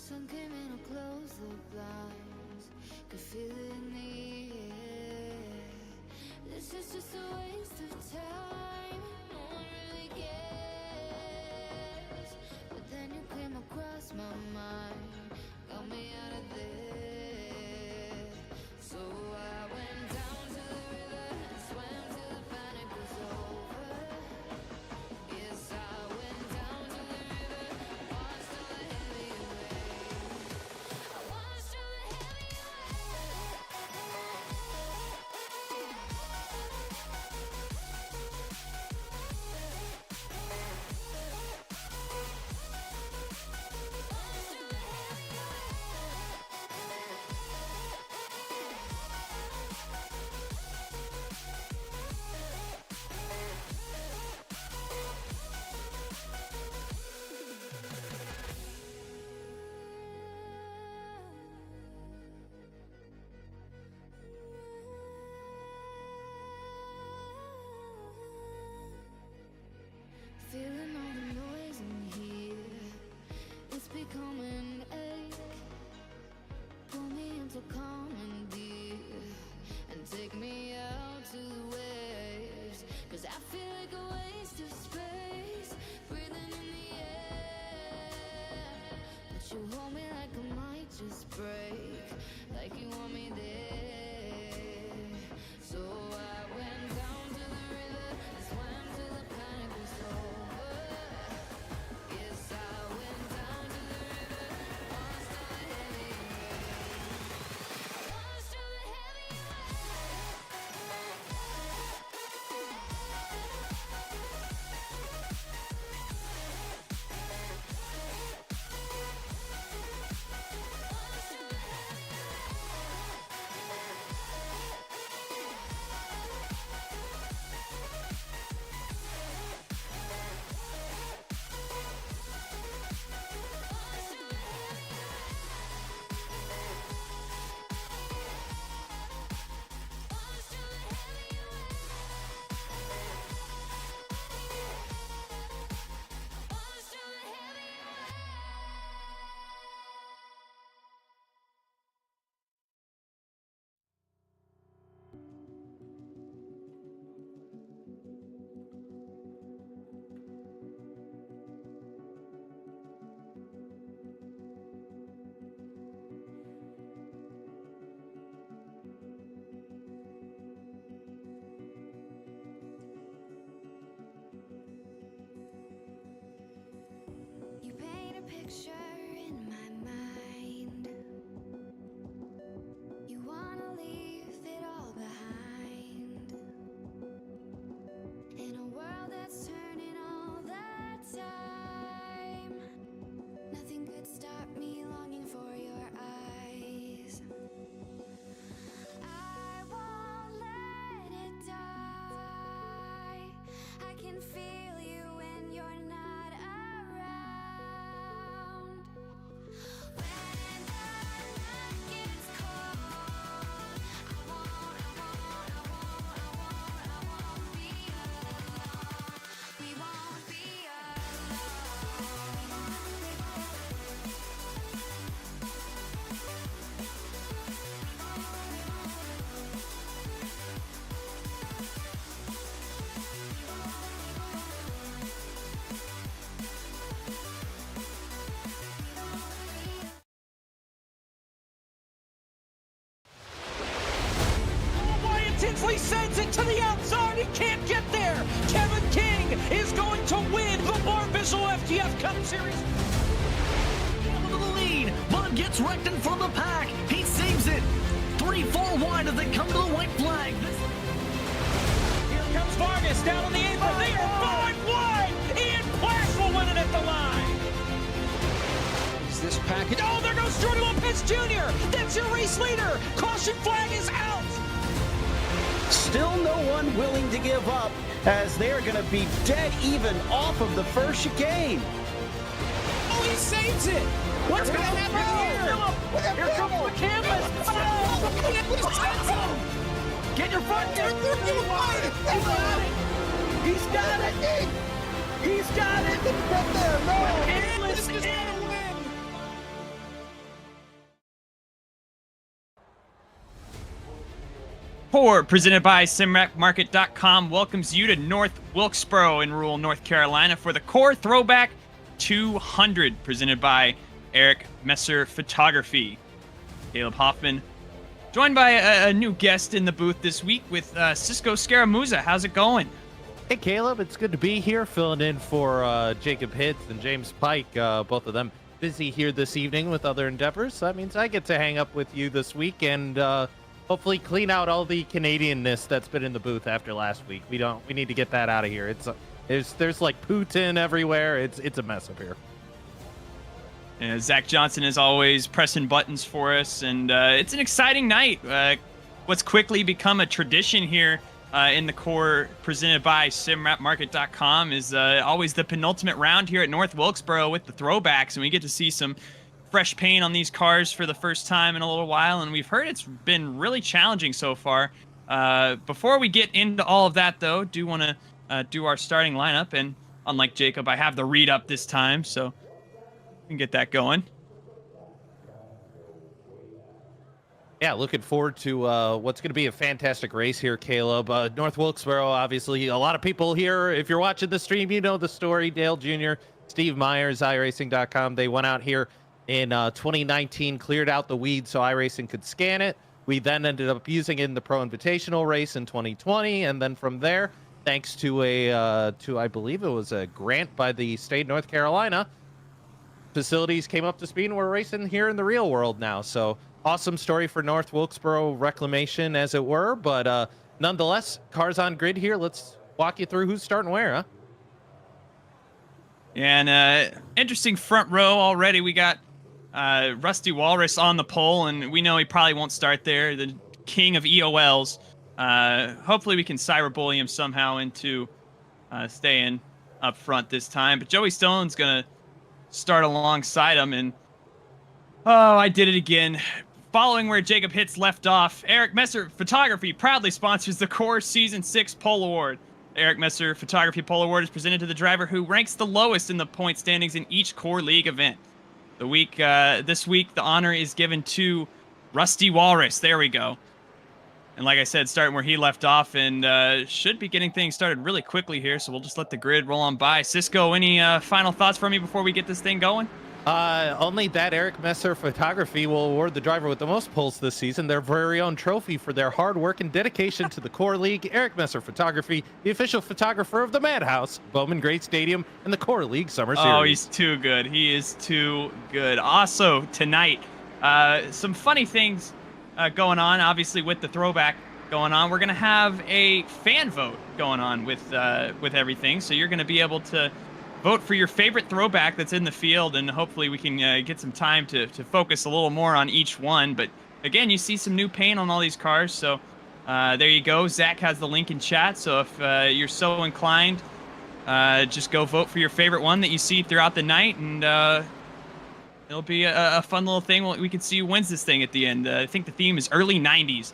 sun came in, I'll close the blinds. Could feel it in the air. This is just a waste of time. No one really cares. But then you came across my mind, got me out of there. So I went down to the river and swam till the panic was over. Yes, I went down to the river, watched all the heavy waves. I watched all the heavy feeling all the noise in here. It's becoming ache. Pull me into calm and deep and take me out to the waves. 'Cause I feel like a waste of space, breathing in the air. But you hold me like I might just break, like you want me there. So I went down to the river and swam till the panic was over. Yes, I went down to the river, watched all the heavy waves. I watched all the heavy You paint a picture in my mind. You wanna leave it all behind. In a world that's turning all the time, nothing could stop me longing for your eyes. I won't let it die. I can feel you when you're not around. When the night gets cold, I won't be alone. We won't be Tinsley sends it to the outside. He can't get there. Kevin King is going to win the Barbizzel FTF Cup Series. Into the lead. Bud gets wrecked in front of the pack. He saves it. 3-4 wide as they come to the white flag. Here comes Vargas down on the apron. They are 5 wide. Ian Plash will win it at the line. Is this package? Oh, there goes Jordan Lopez Jr. That's your race leader. Caution flag is out. Still no one willing to give up as they're going to be dead even off of the first chicane. Oh, he saves it. What's going to happen here? Here comes the canvas. Oh! Get your front gear. He's got it. He's got it. Right there. No. Canvas is going to win. Core, presented by SimWrapMarket.com, welcomes you to North Wilkesboro in rural North Carolina for the Core Throwback 200, presented by Eric Messer Photography. Caleb Hoffman, joined by a new guest in the booth this week with Cisco Scaramouza. How's it going? Hey, Caleb. It's good to be here, filling in for Jacob Hitz and James Pike. Both of them busy here this evening with other endeavors. So that means I get to hang up with you this week and hopefully clean out all the Canadianness that's been in the booth after last week. We need to get that out of here. There's like Putin everywhere. It's a mess up here. Zach Johnson is always pressing buttons for us, and it's an exciting night. What's quickly become a tradition here in the Core, presented by SimWrapMarket.com, is always the penultimate round here at North Wilkesboro with the throwbacks, and we get to see some fresh paint on these cars for the first time in a little while, and we've heard it's been really challenging so far. Before we get into all of that, though, do want to do our starting lineup, and unlike Jacob, I have the read up this time, so we can get that going. Yeah, looking forward to what's going to be a fantastic race here, Caleb. North Wilkesboro, obviously, a lot of people here. If you're watching the stream, you know the story. Dale Jr., Steve Myers, iRacing.com. They went out here in 2019, cleared out the weeds so iRacing could scan it. We then ended up using it in the Pro Invitational race in 2020, and then from there, thanks to I believe it was a grant by the state of North Carolina, facilities came up to speed and we're racing here in the real world now. So awesome story for North Wilkesboro reclamation, as it were. But nonetheless, cars on grid here. Let's walk you through who's starting where, huh? And interesting front row already. We got Rusty Walrus on the pole, and we know he probably won't start there. The king of EOLs. Hopefully we can cyberbully him somehow into staying up front this time. But Joey Stone's going to start alongside him, and I did it again. Following where Jacob Hitz left off, Eric Messer Photography proudly sponsors the Core Season 6 Pole Award. Eric Messer Photography Pole Award is presented to the driver who ranks the lowest in the point standings in each Core League event. This week, the honor is given to Rusty Walrus. There we go. And like I said, starting where he left off, and should be getting things started really quickly here, so we'll just let the grid roll on by. Cisco, any final thoughts for me before we get this thing going? Only that Eric Messer Photography will award the driver with the most poles this season their very own trophy for their hard work and dedication to the Core League. Eric Messer Photography, the official photographer of the Madhouse, Bowman Great Stadium, and the Core League Summer Series. Oh, he's too good. He is too good. Also, tonight, some funny things going on, obviously, with the throwback going on. We're going to have a fan vote going on with everything, so you're going to be able to vote for your favorite throwback that's in the field, and hopefully we can get some time to focus a little more on each one. But again, you see some new paint on all these cars, so there you go. Zach has the link in chat, so if you're so inclined, just go vote for your favorite one that you see throughout the night, and it'll be a fun little thing. We can see who wins this thing at the end. I think the theme is early 90s.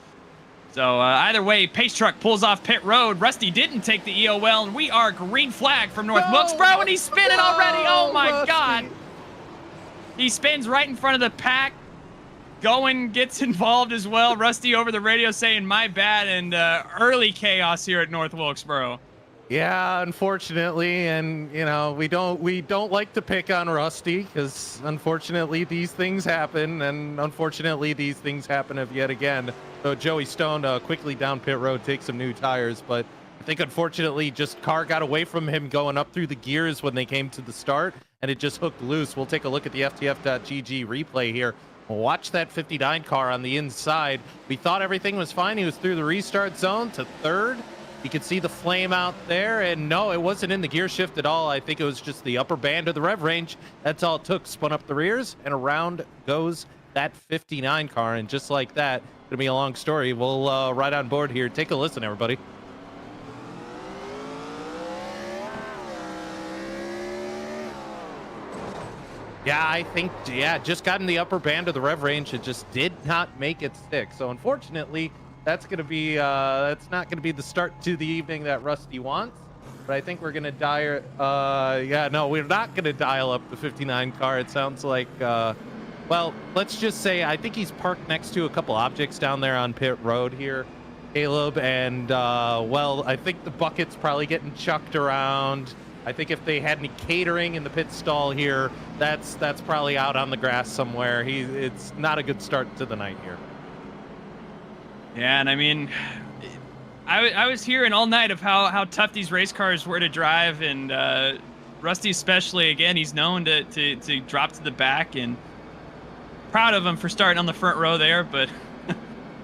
So either way, Pace Truck pulls off pit road. Rusty didn't take the EOL, and we are green flag from North Wilkesboro, and he's spinning already. Oh, my Rusty. God. He spins right in front of the pack. Goen gets involved as well. Rusty over the radio saying, my bad, and early chaos here at North Wilkesboro. Yeah, unfortunately, and you know, we don't like to pick on Rusty because unfortunately these things happen, and unfortunately these things happen yet again. So Joey Stone quickly down pit road, takes some new tires, but I think unfortunately just car got away from him going up through the gears when they came to the start, and it just hooked loose. We'll take a look at the FTF.GG replay here. We'll watch that 59 car on the inside. We thought everything was fine. He was through the restart zone to third. You could see the flame out there, and no, it wasn't in the gear shift at all. I think it was just the upper band of the rev range. That's all it took. Spun up the rears, and around goes that 59 car, and just like that, it'll be a long story. We'll ride on board here. Take a listen, everybody. Yeah, I think, just got in the upper band of the rev range. It just did not make it stick. So unfortunately, that's going to be, that's not going to be the start to the evening that Rusty wants. But I think we're going to we're not going to dial up the 59 car. It sounds like, well, let's just say I think he's parked next to a couple objects down there on pit road here. Caleb, and well, I think the bucket's probably getting chucked around. I think if they had any catering in the pit stall here, that's probably out on the grass somewhere. It's not a good start to the night here. Yeah, and I mean, I was hearing all night of how tough these race cars were to drive, and Rusty especially, again, he's known to drop to the back, and proud of him for starting on the front row there, but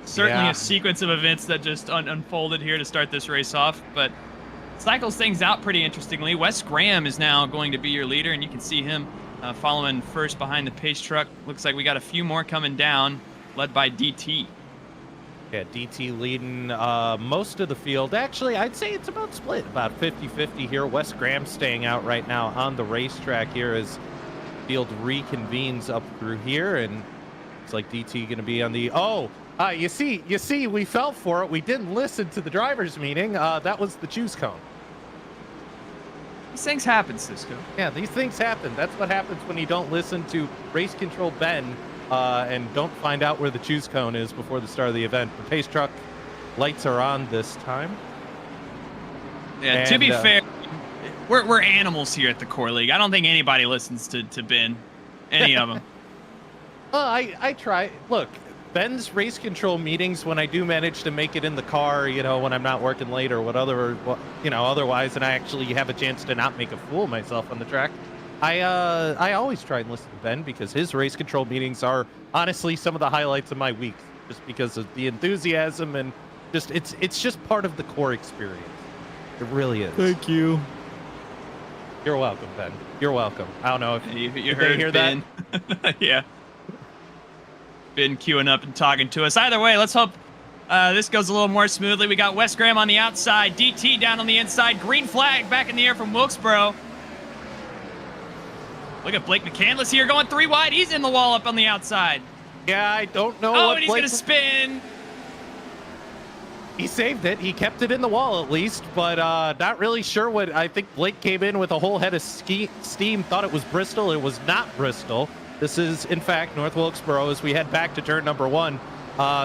certainly a sequence of events that just unfolded here to start this race off, but cycles things out pretty interestingly. Wes Graham is now going to be your leader, and you can see him following first behind the pace truck. Looks like we got a few more coming down, led by DT. Yeah, DT leading most of the field. Actually, I'd say it's about split, about 50-50 here. Wes Graham staying out right now on the racetrack here as field reconvenes up through here, and it's like DT going to be on the... you see, we fell for it. We didn't listen to the driver's meeting. That was the choose cone. These things happen, Cisco. Yeah, these things happen. That's what happens when you don't listen to race control Ben and don't find out where the choose cone is before the start of the event. The pace truck lights are on this time. Yeah, and, to be fair, we're animals here at the Core League. I don't think anybody listens to Ben, any of them. Well, I try. Look, Ben's race control meetings, when I do manage to make it in the car, when I'm not working late or otherwise, and I actually have a chance to not make a fool of myself on the track, I always try and listen to Ben because his race control meetings are honestly some of the highlights of my week, just because of the enthusiasm and just it's just part of the core experience. It really is. Thank you. You're welcome, Ben. You're welcome. I don't know if you heard hear Ben. That. Yeah. Ben queuing up and talking to us. Either way, let's hope this goes a little more smoothly. We got Wes Graham on the outside, DT down on the inside, green flag back in the air from Wilkesboro. Look at Blake McCandless here going 3 wide. He's in the wall up on the outside. Yeah, I don't know. Oh, and he's going to spin. He saved it. He kept it in the wall at least, but not really sure what. I think Blake came in with a whole head of steam, thought it was Bristol. It was not Bristol. This is, in fact, North Wilkesboro as we head back to turn number 1.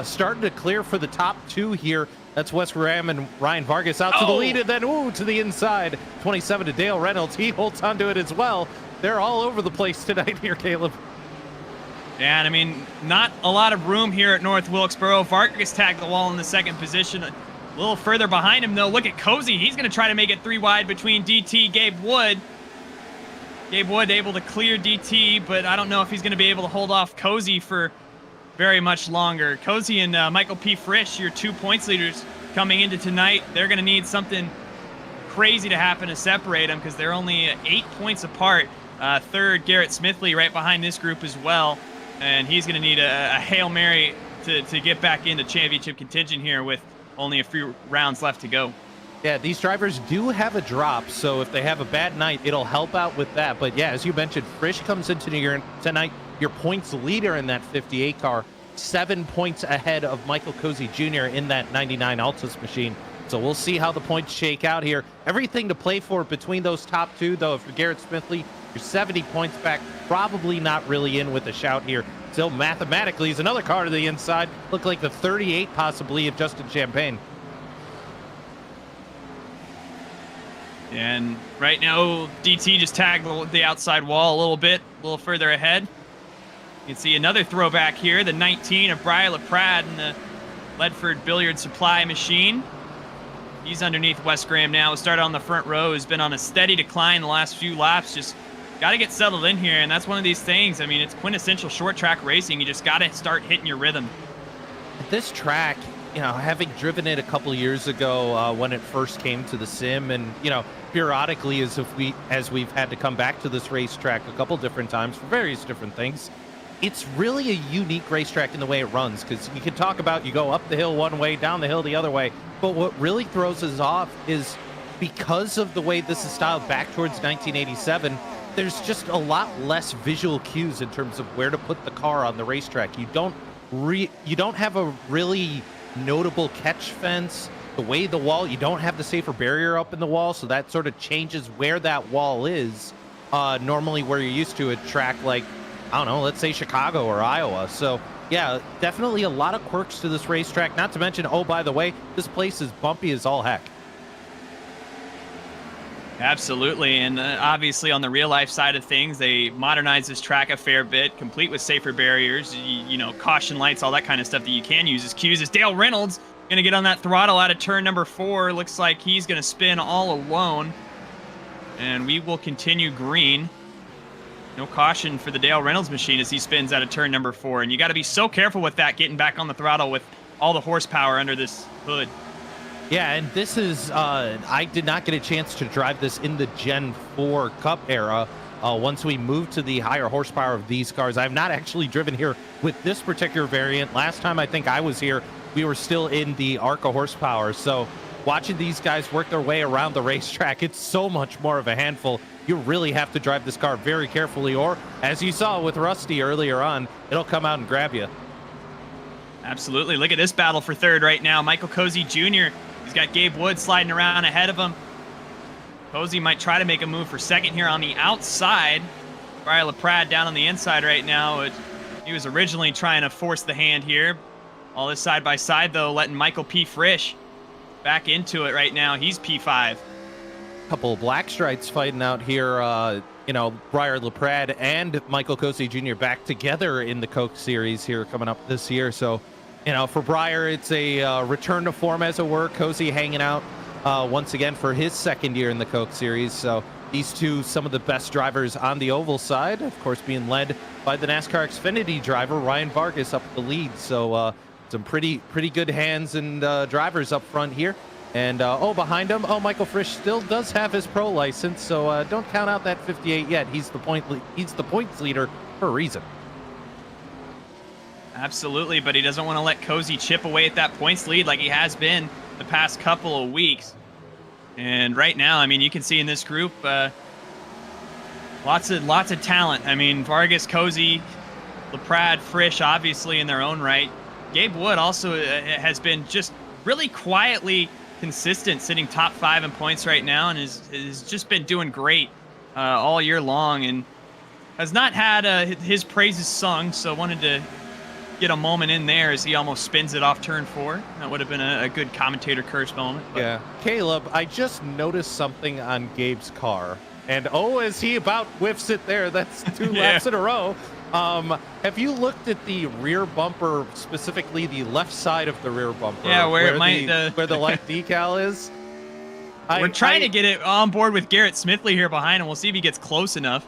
Starting to clear for the top 2 here. That's Wes Graham and Ryan Vargas out to the lead, and then to the inside. 27 to Dale Reynolds. He holds onto it as well. They're all over the place tonight here, Caleb. Yeah, and I mean, not a lot of room here at North Wilkesboro. Vargas tagged the wall in the second position. A little further behind him, though. Look at Cozy. He's going to try to make it 3 wide between DT, Gabe Wood. Gabe Wood able to clear DT, but I don't know if he's going to be able to hold off Cozy for very much longer. Cozy and Michael P. Frisch, your 2 points leaders coming into tonight, they're going to need something crazy to happen to separate them because they're only 8 points apart. Third, Garrett Smithley right behind this group as well. And he's going to need a Hail Mary to get back into championship contention here with only a few rounds left to go. Yeah, these drivers do have a drop, so if they have a bad night, it'll help out with that. But yeah, as you mentioned, Frisch comes into tonight, your points leader in that 58 car, 7 points ahead of Michael Cozy Jr. in that 99 Altus machine. So we'll see how the points shake out here. Everything to play for between those top 2, though. If you're Garrett Smithley, you're 70 points back. Probably not really in with a shout here. Still, mathematically, is another car to the inside. Look like the 38 possibly of Justin Champagne. And right now, DT just tagged the outside wall a little further ahead. You can see another throwback here, the 19 of Brian LaPrade in the Ledford Billiard Supply machine. He's underneath Wes Graham now. Started on the front row, has been on a steady decline the last few laps. Just got to get settled in here, and that's one of these things. I mean, it's quintessential short track racing. You just got to start hitting your rhythm. This track, having driven it a couple years ago when it first came to the sim, and periodically as we've had to come back to this racetrack a couple different times for various different things, it's really a unique racetrack in the way it runs, because you can talk about you go up the hill one way, down the hill the other way, but what really throws us off is because of the way this is styled back towards 1987, there's just a lot less visual cues in terms of where to put the car on the racetrack. You don't have a really notable catch fence. The way the wall, you don't have the safer barrier up in the wall, so that sort of changes where that wall is. Normally where you're used to a track like, I don't know, let's say Chicago or Iowa. So Yeah, definitely a lot of quirks to this racetrack. Not to mention, oh, by the way, this place is bumpy as all heck. Absolutely, and obviously on the real life side of things, they modernized this track a fair bit, complete with safer barriers, you know, caution lights, all that kind of stuff that you can use as cues. As Dale Reynolds going to get on that throttle out of turn number 4, looks like he's going to spin all alone, and we will continue green. No caution for the Dale Reynolds machine as he spins out of turn number 4, and you got to be so careful with that, getting back on the throttle with all the horsepower under this hood. Yeah, and this is, I did not get a chance to drive this in the Gen 4 Cup era. Once we moved to the higher horsepower of these cars, I've not actually driven here with this particular variant. Last time I think I was here, we were still in the ARCA horsepower. So watching these guys work their way around the racetrack, it's so much more of a handful. You really have to drive this car very carefully, or as you saw with Rusty earlier on, it'll come out and grab you. Absolutely. Look at this battle for third right now. Michael Cozy Jr., he's got Gabe Wood sliding around ahead of him. Cozy might try to make a move for second here on the outside. Brian LaPrade down on the inside right now. He was originally trying to force the hand here. All this side by side, though, letting Michael P. Frisch back into it right now. He's P5. Couple of black stripes fighting out here. You know, Briar LaPrade and Michael Cozy Jr. back together in the Coke Series here coming up this year. So, you know, for Briar, it's a return to form, as it were. Cozy hanging out once again for his second year in the Coke Series. So these two, some of the best drivers on the oval side, of course, being led by the NASCAR Xfinity driver, Ryan Vargas, up the lead. So some pretty good hands and drivers up front here. And, behind him, Michael Frisch still does have his pro license, so don't count out that 58 yet. He's the points leader for a reason. Absolutely, but he doesn't want to let Cozy chip away at that points lead like he has been the past couple of weeks. And right now, I mean, you can see in this group, lots of talent. I mean, Vargas, Cozy, LaPrade, Frisch, obviously in their own right. Gabe Wood also has been just really quietly consistent, sitting top 5 in points right now, and has just been doing great all year long, and has not had his praises sung. So wanted to get a moment in there as he almost spins it off turn 4. That would have been a good commentator curse moment. But. Yeah, Caleb, I just noticed something on Gabe's car, and as he about whiffs it there. That's 2 laps in a row. Have you looked at the rear bumper, specifically the left side of the rear bumper? Yeah, where the light decal is. We're trying to get it on board with Garrett Smithley here behind him. We'll see if he gets close enough.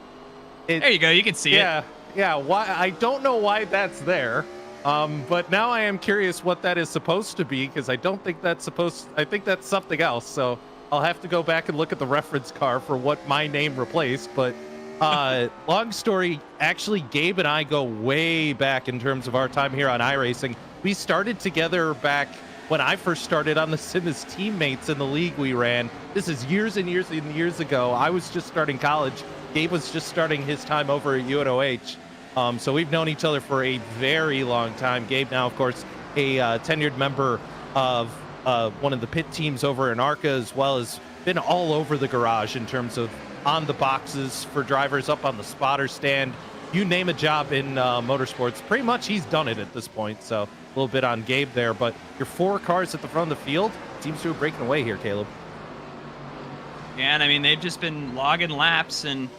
There you go. You can see it. Yeah. Why? I don't know why that's there. But now I am curious what that is supposed to be, because I don't think that's supposed. I think that's something else. So I'll have to go back and look at the reference car for what my name replaced. But long story, actually, Gabe and I go way back in terms of our time here on iRacing. We started together back when I first started on the sim as teammates in the league we ran. This is years and years and years ago. I was just starting college. Gabe was just starting his time over at UNOH. So we've known each other for a very long time. Gabe now, of course, a tenured member of one of the pit teams over in ARCA, as well as been all over the garage in terms of on the boxes for drivers, up on the spotter stand. You name a job in motorsports, pretty much he's done it at this point. So a little bit on Gabe there, but your 4 cars at the front of the field seems to be breaking away here, Caleb. Yeah, and I mean, they've just been logging laps and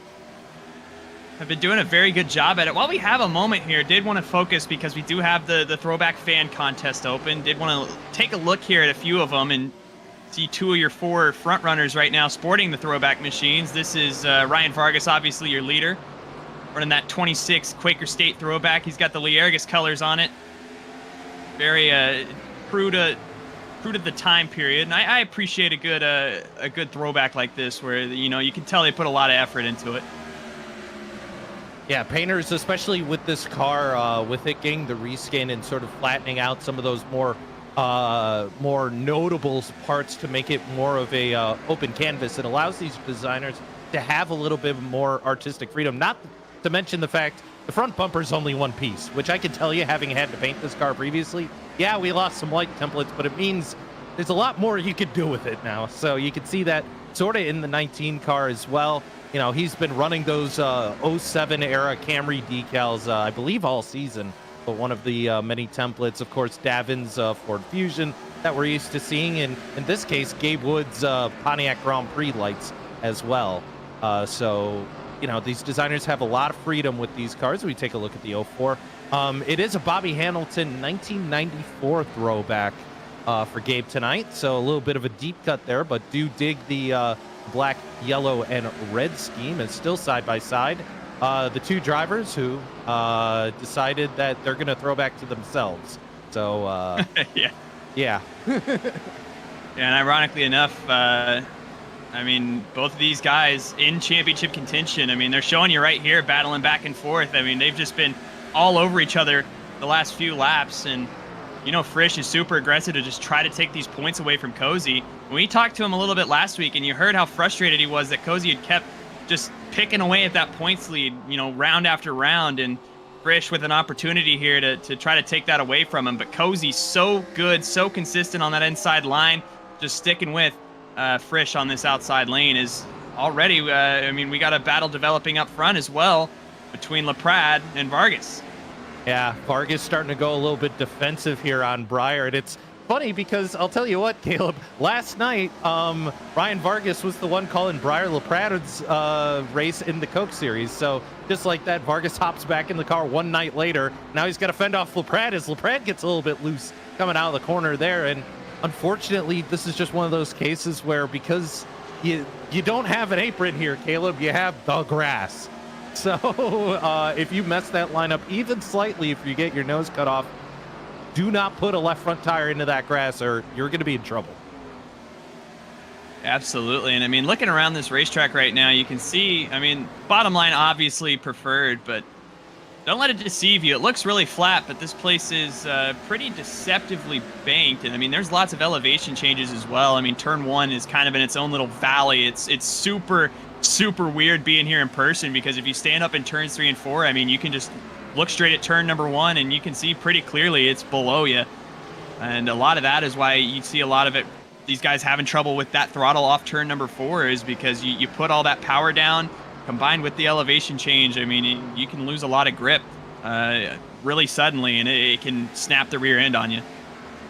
have been doing a very good job at it. While we have a moment here, did want to focus, because we do have the Throwback Fan Contest open. Did want to take a look here at a few of them and see 2 of your 4 front runners right now sporting the throwback machines. This is Ryan Vargas, obviously your leader, running that 26 Quaker State throwback. He's got the Liargus colors on it. Very true to the time period, and I appreciate a good throwback like this, where you can tell they put a lot of effort into it. Yeah, painters, especially with this car, with it getting the reskin and sort of flattening out some of those more notable parts to make it more of a open canvas. It allows these designers to have a little bit more artistic freedom. Not to mention the fact the front bumper is only one piece, which I can tell you, having had to paint this car previously. Yeah, we lost some light templates, but it means there's a lot more you could do with it now. So you can see that sort of in the 19 car as well. He's been running those 07 era Camry decals, I believe, all season. but one of the many templates. Of course, Davin's Ford Fusion that we're used to seeing, and in this case, Gabe Wood's Pontiac Grand Prix lights as well. So, these designers have a lot of freedom with these cars. We take a look at the 04. It is a Bobby Hamilton 1994 throwback for Gabe tonight, so a little bit of a deep cut there, but do dig the black, yellow, and red scheme. It's still side by side. The two drivers who decided that they're going to throw back to themselves. So, yeah. And ironically enough, both of these guys in championship contention. They're showing you right here, battling back and forth. They've just been all over each other the last few laps. And, Frisch is super aggressive to just try to take these points away from Cozy. We talked to him a little bit last week, and you heard how frustrated he was that Cozy had kept just picking away at that points lead, round after round. And Frisch with an opportunity here to try to take that away from him. But Cozy's so good, so consistent on that inside line, just sticking with Frisch on this outside lane is already, we got a battle developing up front as well between LaPrade and Vargas. Yeah, Vargas starting to go a little bit defensive here on Breyer. And it's funny because I'll tell you what, Caleb, last night, Ryan Vargas was the one calling Breyer LaPrade's race in the Coke Series. So just like that, Vargas hops back in the car one night later. Now he's got to fend off LaPrade as LaPrade gets a little bit loose coming out of the corner there. And unfortunately, this is just one of those cases where because you don't have an apron here, Caleb, you have the grass. So if you mess that lineup even slightly, if you get your nose cut off, do not put a left front tire into that grass or you're going to be in trouble. Absolutely. And looking around this racetrack right now, you can see, bottom line obviously preferred, but don't let it deceive you. It looks really flat, but this place is pretty deceptively banked. And there's lots of elevation changes as well. Turn 1 is kind of in its own little valley. It's super, super weird being here in person because if you stand up in turns 3 and 4, you can just look straight at turn number 1 and you can see pretty clearly it's below you. And a lot of that is why you see a lot of it. These guys having trouble with that throttle off turn number 4 is because you put all that power down combined with the elevation change. You can lose a lot of grip really suddenly and it can snap the rear end on you.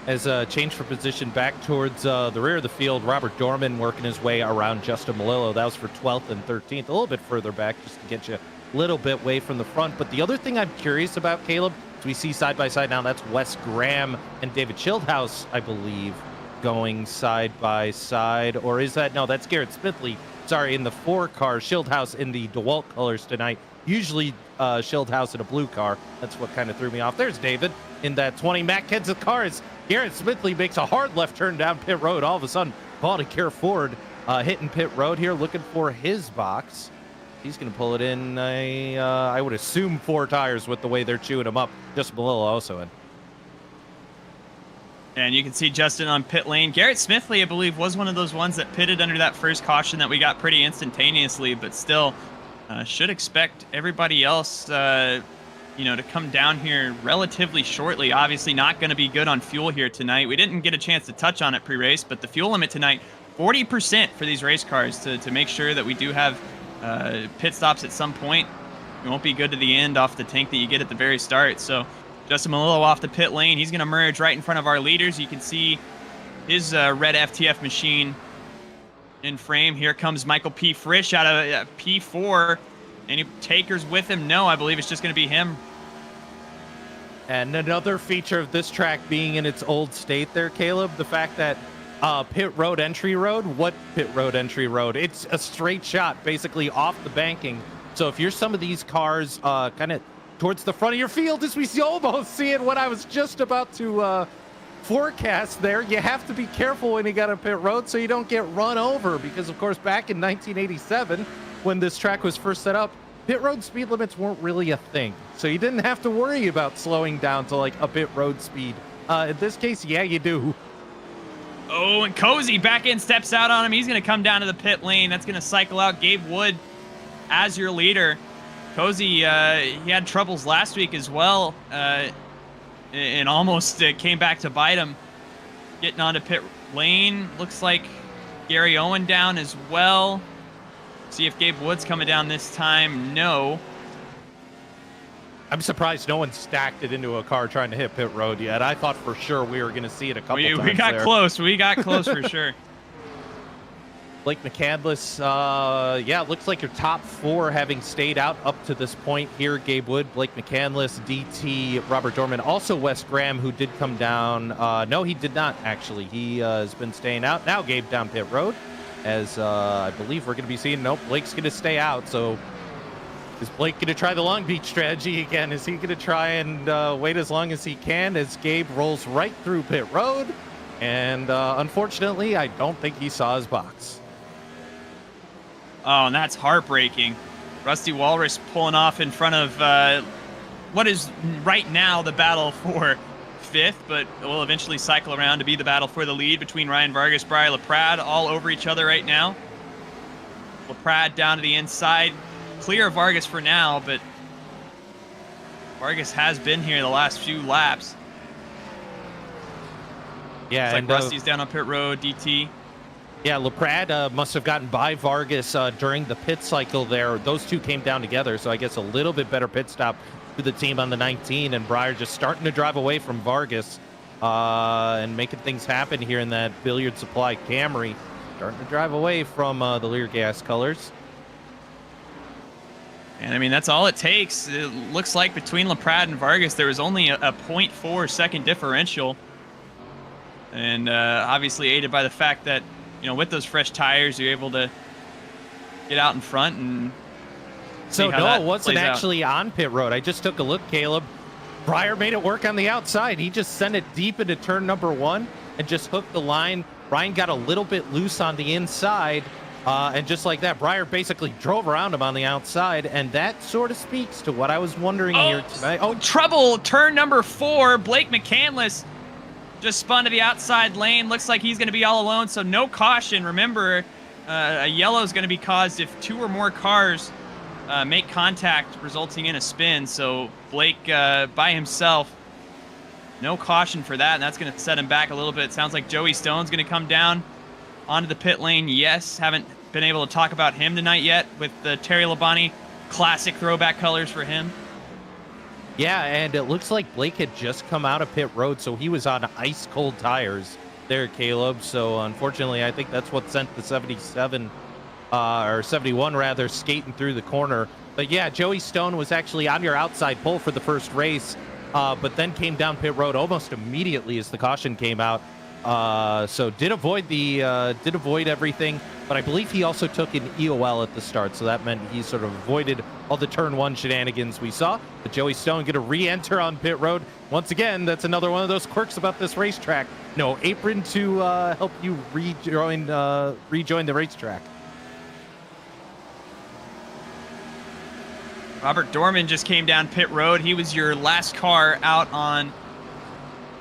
As a change for position back towards the rear of the field, Robert Dorman working his way around Justin Malillo. That was for 12th and 13th, a little bit further back just to get you a little bit away from the front. But the other thing I'm curious about, Caleb, is we see side by side now, that's Wes Graham and David Schildhouse, I believe, going side by side. Or is that, no, that's Garrett Smithley. Sorry, in the 4 car, Schildhouse in the DeWalt colors tonight. Usually Schildhouse in a blue car. That's what kind of threw me off. There's David in that 20 Matt Kenseth car as Garrett Smithley makes a hard left turn down pit road. All of a sudden, Care Ford hitting pit road here, looking for his box. He's going to pull it in, I would assume 4 tires with the way they're chewing him up. Just Malillo also in. And you can see Justin on pit lane. Garrett Smithley, I believe, was one of those ones that pitted under that first caution that we got pretty instantaneously, but still should expect everybody else, to come down here relatively shortly. Obviously not going to be good on fuel here tonight. We didn't get a chance to touch on it pre-race, but the fuel limit tonight, 40% for these race cars to make sure that we do have pit stops at some point. It won't be good to the end off the tank that you get at the very start. So Justin Malillo off the pit lane. He's going to merge right in front of our leaders. You can see his red FTF machine in frame. Here comes Michael P. Frisch out of P4. Any takers with him? No, I believe it's just going to be him. And another feature of this track being in its old state there, Caleb, the fact that pit road entry road, what pit road entry road? It's a straight shot basically off the banking. So if you're some of these cars kind of towards the front of your field, as we almost see it, what I was just about to forecast there, you have to be careful when you got a pit road so you don't get run over, because of course back in 1987 when this track was first set up, pit road speed limits weren't really a thing, so you didn't have to worry about slowing down to like a pit road speed. In this case, yeah, you do. Oh, and Cozy back in, steps out on him. He's going to come down to the pit lane. That's going to cycle out Gabe Wood as your leader. Cozy, he had troubles last week as well, and almost came back to bite him. Getting onto pit lane. Looks like Gary Owen down as well. See if Gabe Wood's coming down this time. No. I'm surprised no one stacked it into a car trying to hit pit road yet. I thought for sure we were going to see it a couple times. We got there. close. We got close for sure. Blake McCandless, yeah, it looks like your top 4 having stayed out up to this point here. Gabe Wood, Blake McCandless, DT, Robert Dorman, also Wes Graham, who did come down. No, he did not, actually. He has been staying out. Now Gabe down pit road, as I believe we're going to be seeing. Nope, Blake's going to stay out, so is Blake going to try the Long Beach strategy again? Is he going to try and wait as long as he can as Gabe rolls right through pit road? And unfortunately, I don't think he saw his box. Oh, and that's heartbreaking. Rusty Walrus pulling off in front of what is right now the battle for 5th, but will eventually cycle around to be the battle for the lead between Ryan Vargas, Briar LaPrade, all over each other right now. LaPrade down to the inside. Clear of Vargas for now, but Vargas has been here the last few laps. Yeah, Looks like Rusty's down on pit road, DT. Yeah, LaPrade must have gotten by Vargas during the pit cycle there. Those two came down together, so I guess a little bit better pit stop to the team on the 19, and Briar just starting to drive away from Vargas and making things happen here in that Billiard Supply Camry. Starting to drive away from the Lear Gas colors. And I mean, that's all it takes. It looks like between LaPrade and Vargas, there was only a 0.4 second differential. And obviously aided by the fact that, you know, with those fresh tires, you're able to get out in front and so no, it wasn't actually on pit road. I just took a look, Caleb. Briar made it work on the outside. He just sent it deep into turn number 1 and just hooked the line. Ryan got a little bit loose on the inside, and just like that, Briar basically drove around him on the outside, and that sort of speaks to what I was wondering here tonight. Oh, trouble! Turn number 4, Blake McCandless just spun to the outside lane. Looks like he's going to be all alone, so no caution. Remember, a yellow is going to be caused if 2 or more cars make contact, resulting in a spin. So Blake by himself, no caution for that, and that's going to set him back a little bit. It sounds like Joey Stone's going to come down onto the pit lane. Yes, haven't been able to talk about him tonight yet with the Terry Labonte classic throwback colors for him. Yeah, and it looks like Blake had just come out of pit road, so he was on ice-cold tires there, Caleb. So, unfortunately, I think that's what sent the 77, or 71, rather, skating through the corner. But, yeah, Joey Stone was actually on your outside pole for the first race, but then came down pit road almost immediately as the caution came out. So did avoid everything, but I believe he also took an EOL at the start, so that meant he sort of avoided all the turn 1 shenanigans we saw. But Joey Stone going to re-enter on pit road once again. That's another one of those quirks about this racetrack. No apron to help you rejoin the racetrack. Robert Dorman just came down pit road. He was your last car out on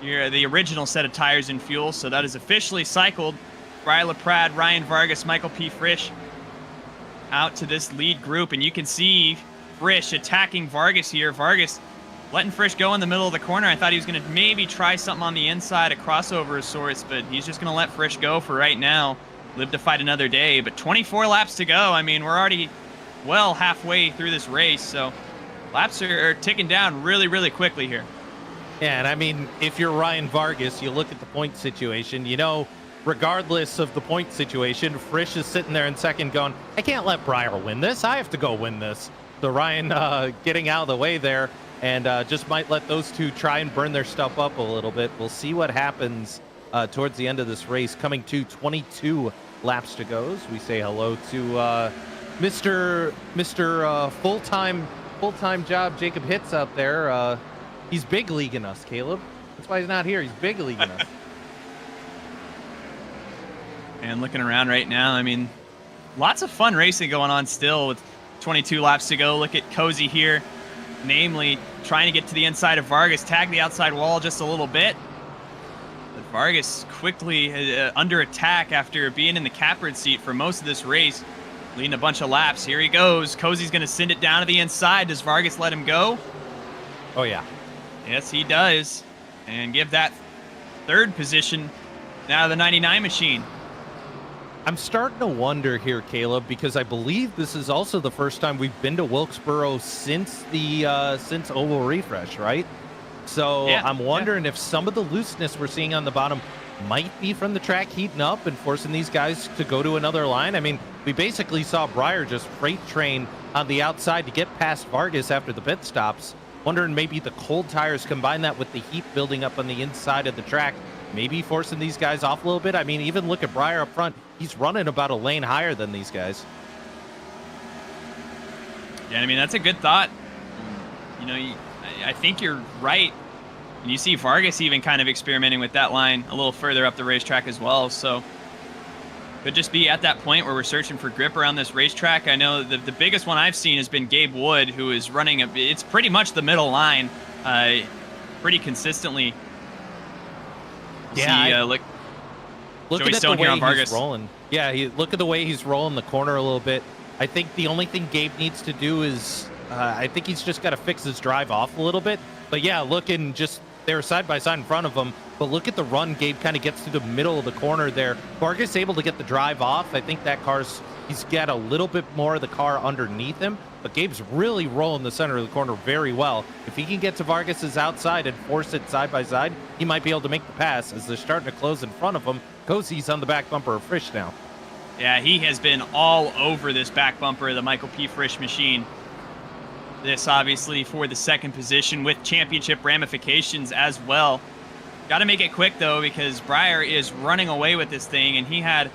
the original set of tires and fuel, so that is officially cycled. Briar LaPrade, Ryan Vargas, Michael P. Frisch out to this lead group, and you can see Frisch attacking Vargas here. Vargas letting Frisch go in the middle of the corner. I thought he was going to maybe try something on the inside, a crossover of sorts, but he's just going to let Frisch go for right now. Live to fight another day, but 24 laps to go. I mean, we're already well halfway through this race, so laps are ticking down really, really quickly here. Yeah, and I mean, if you're Ryan Vargas, you look at the point situation, you know, regardless of the point situation, Frisch is sitting there in second going, I can't let Briar win this. I have to go win this. So Ryan getting out of the way there and just might let those two try and burn their stuff up a little bit. We'll see what happens towards the end of this race. Coming to 22 laps to go as we say hello to Mr. full-time job Jacob Hitz out there. He's big leaguing us, Caleb. That's why he's not here. He's big leaguing us. And looking around right now, I mean, lots of fun racing going on still with 22 laps to go. Look at Cozy here, namely trying to get to the inside of Vargas, tag the outside wall just a little bit. But Vargas quickly under attack after being in the catbird seat for most of this race, leading a bunch of laps. Here he goes. Cozy's going to send it down to the inside. Does Vargas let him go? Oh, yeah. Yes, he does. And give that third position now to the 99 machine. I'm starting to wonder here, Caleb, because I believe this is also the first time we've been to Wilkesboro since the since Oval Refresh, right? So Yeah, I'm wondering if some of the looseness we're seeing on the bottom might be from the track heating up and forcing these guys to go to another line. I mean, we basically saw Breyer just freight train on the outside to get past Vargas after the pit stops. Wondering maybe the cold tires combine that with the heat building up on the inside of the track, maybe forcing these guys off a little bit. I mean, even look at Breyer up front. He's running about a lane higher than these guys. Yeah, I mean, that's a good thought. You know, I think you're right. And you see Vargas even kind of experimenting with that line a little further up the racetrack as well. So could just be at that point where we're searching for grip around this racetrack. I know the biggest one I've seen has been Gabe Wood, who is running it's pretty much the middle line pretty consistently. We'll see, look Joey at Stone the here way on Vargas. he's rolling. Yeah, look at the way he's rolling the corner a little bit. I think the only thing Gabe needs to do is, I think he's just got to fix his drive off a little bit. But yeah, looking just there side by side in front of him. But look at the run. Gabe kind of gets to the middle of the corner there. Vargas able to get the drive off. I think that he's got a little bit more of the car underneath him. But Gabe's really rolling the center of the corner very well. If he can get to Vargas's outside and force it side by side, he might be able to make the pass as they're starting to close in front of him. Cozy's on the back bumper of Frisch now. Yeah, he has been all over this back bumper of the Michael P. Frisch machine. This obviously for the second position with championship ramifications as well. Got to make it quick though, because Breyer is running away with this thing, and he had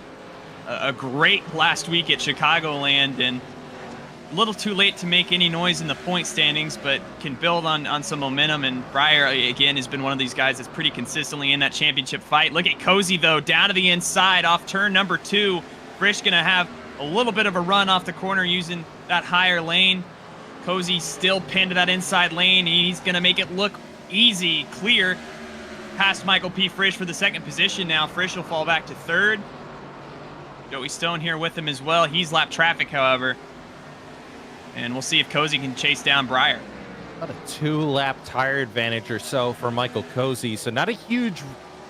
a great last week at Chicagoland, and a little too late to make any noise in the point standings, but can build on some momentum. And Breyer, again, has been one of these guys that's pretty consistently in that championship fight. Look at Cozy, though, down to the inside off turn number 2. Frisch going to have a little bit of a run off the corner using that higher lane. Cozy still pinned to that inside lane. He's going to make it look easy, clear, past Michael P. Frisch for the second position now. Frisch will fall back to third. Joey Stone here with him as well. He's lapped traffic, however. And we'll see if Cozy can chase down Breyer. About a 2-lap tire advantage or so for Michael Cozy. So not a huge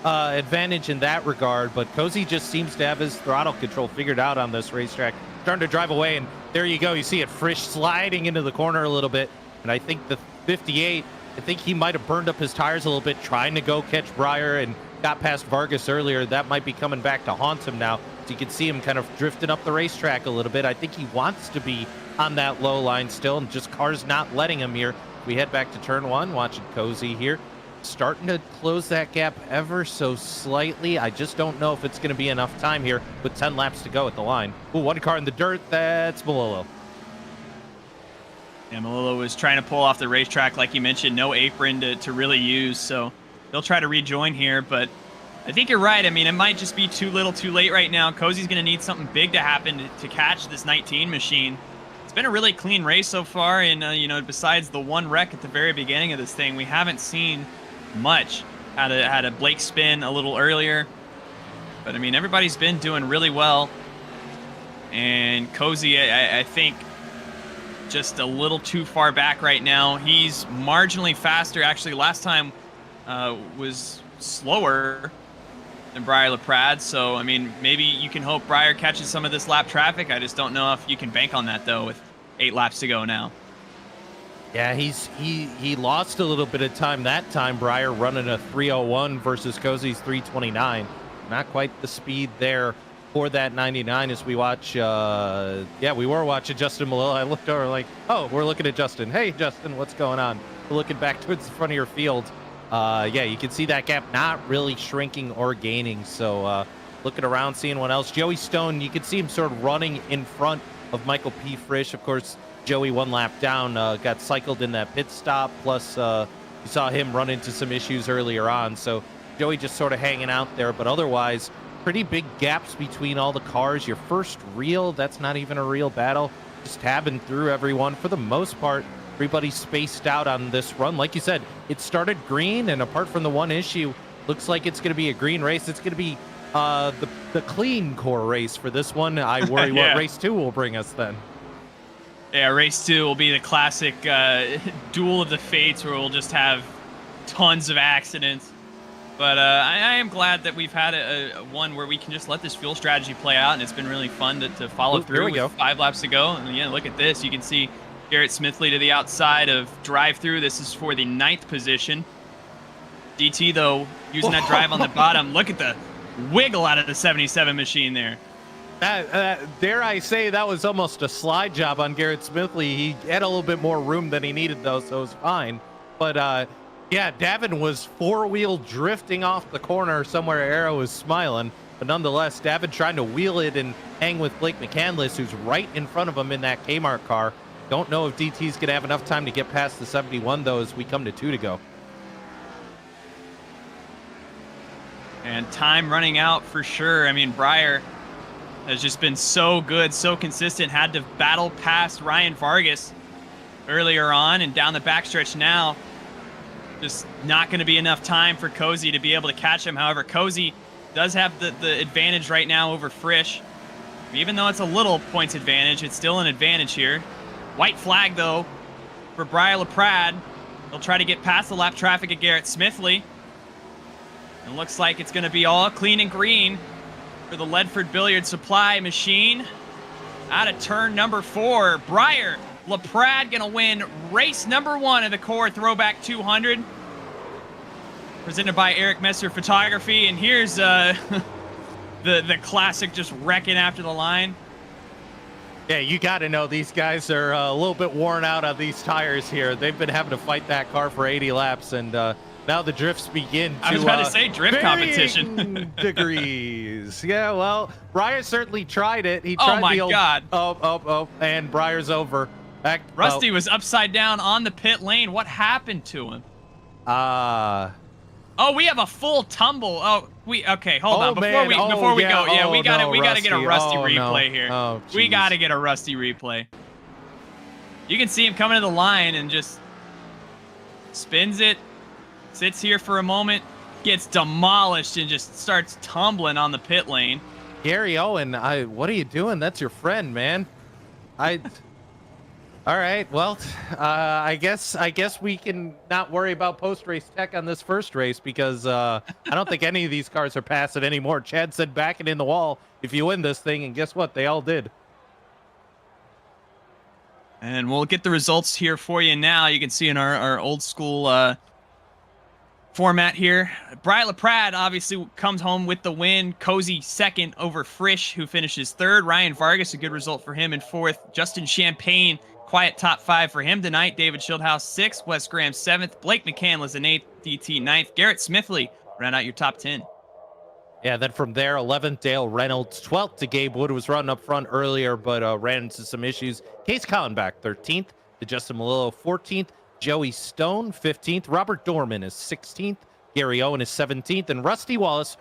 advantage in that regard, but Cozy just seems to have his throttle control figured out on this racetrack. Starting to drive away, and there you go. You see it, Frisch sliding into the corner a little bit. And I think the 58, I think he might have burned up his tires a little bit trying to go catch Breyer and got past Vargas earlier. That might be coming back to haunt him now. So you can see him kind of drifting up the racetrack a little bit. I think he wants to be on that low line still, and just cars not letting him here. We head back to turn 1, watching Cozy here. Starting to close that gap ever so slightly. I just don't know if it's going to be enough time here with 10 laps to go at the line. Ooh, one car in the dirt. That's Malolo. Yeah, Malolo was trying to pull off the racetrack, like you mentioned. No apron to really use, so they'll try to rejoin here, but I think you're right. I mean, it might just be too little too late right now. Cozy's going to need something big to happen to catch this 19 machine. It's been a really clean race so far, and you know, besides the one wreck at the very beginning of this thing, we haven't seen much. Had a Blake spin a little earlier, but I mean, everybody's been doing really well. And Cozy, I think, just a little too far back right now. He's marginally faster. Actually, last time was slower than Breyer LaPrade. So, I mean, maybe you can hope Breyer catches some of this lap traffic. I just don't know if you can bank on that, though, with 8 laps to go now. Yeah, he lost a little bit of time that time. Breyer running a 301 versus Cozy's 329. Not quite the speed there for that 99 as we watch. Yeah, we were watching Justin Malillo. I looked over like, oh, we're looking at Justin. Hey, Justin, what's going on? We're looking back towards the front of your field. Yeah, you can see that gap not really shrinking or gaining. So looking around, seeing what else. Joey Stone, you can see him sort of running in front of Michael P. Frisch. Of course, Joey 1 lap down, got cycled in that pit stop. Plus, you saw him run into some issues earlier on. So Joey just sort of hanging out there. But otherwise, pretty big gaps between all the cars. Your first real, that's not even a real battle. Just tabbing through everyone. For the most part, everybody's spaced out on this run. Like you said, it started green, and apart from the one issue, looks like it's going to be a green race. It's going to be the clean core race for this one. I worry Yeah. what race 2 will bring us then. Yeah, race 2 will be the classic duel of the fates, where we'll just have tons of accidents. But I am glad that we've had a one where we can just let this fuel strategy play out, and it's been really fun to follow Here through we go. with 5 laps to go. And yeah, look at this. You can see Garrett Smithley to the outside of drive-through. This is for the 9th position. DT, though, using that drive on the bottom. Look at the wiggle out of the 77 machine there. Dare I say that was almost a slide job on Garrett Smithley. He had a little bit more room than he needed, though, so it was fine. But yeah, Davin was 4-wheel drifting off the corner somewhere. Arrow was smiling, but nonetheless, Davin trying to wheel it and hang with Blake McCandless, who's right in front of him in that Kmart car. Don't know if DT's gonna have enough time to get past the 71 though, as we come to 2 to go. And time running out for sure. I mean, Breyer has just been so good, so consistent. Had to battle past Ryan Vargas earlier on, and down the backstretch now. Just not going to be enough time for Cozy to be able to catch him. However, Cozy does have the advantage right now over Frisch. Even though it's a little points advantage, it's still an advantage here. White flag, though, for Breyer LaPrade. He'll try to get past the lap traffic at Garrett Smithley. It looks like it's going to be all clean and green for the Ledford Billiard Supply machine. Out of turn number 4, Breyer LaPrade going to win race number 1 of the Core Throwback 200. Presented by Eric Messer Photography. And here's the classic just wrecking after the line. Yeah, you got to know these guys are a little bit worn out on these tires here. They've been having to fight that car for 80 laps, and now the drifts begin to I was about to say drift competition. degrees. Yeah, well, Breyer certainly tried it. He Oh tried my the old, God. Oh, and Breyer's over. Rusty was upside down on the pit lane. What happened to him? Oh, we have a full tumble. Okay, hold on. Before man. we Oh, go, yeah. we gotta Rusty. get a Rusty Oh, replay no. here. Oh, We jeez. gotta get a Rusty replay. You can see him coming to the line and just spins it, sits here for a moment, gets demolished, and just starts tumbling on the pit lane. Gary Owen, what are you doing? That's your friend, man. All right, well, I guess we can not worry about post-race tech on this first race, because I don't think any of these cars are passing anymore. Chad said back it in the wall if you win this thing, and guess what? They all did. And we'll get the results here for you now. You can see in our old school format here. Breyer LaPrade obviously comes home with the win. Cozy second over Frisch, who finishes third. Ryan Vargas, a good result for him in fourth. Justin Champagne, quiet top 5 for him tonight. David Schildhaus 6th. Wes Graham 7th. Blake McCandless in 8th. DT 9th. Garrett Smithley round out your top 10. Yeah, then from there, 11th, Dale Reynolds. 12th to Gabe Wood, was running up front earlier, but ran into some issues. Case Collenbach, 13th. To Justin Malillo, 14th. Joey Stone, 15th. Robert Dorman is 16th. Gary Owen is 17th. And Rusty Wallace.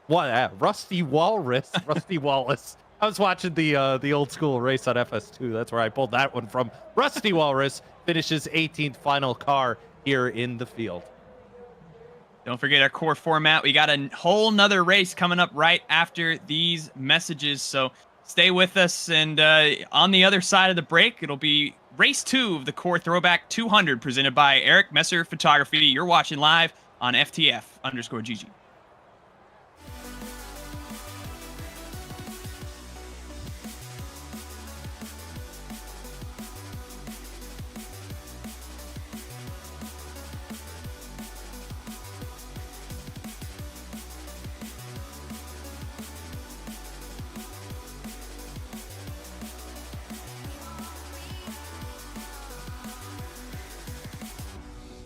Rusty Walrus. Rusty Wallace. I was watching the old school race on FS2. That's where I pulled that one from. Rusty Walrus finishes 18th, final car here in the field. Don't forget our core format. We got a whole nother race coming up right after these messages. So stay with us. And on the other side of the break, it'll be race 2 of the Core Throwback 200 presented by Eric Messer Photography. You're watching live on FTF_GG.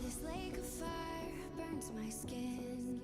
This lake of fire burns my skin.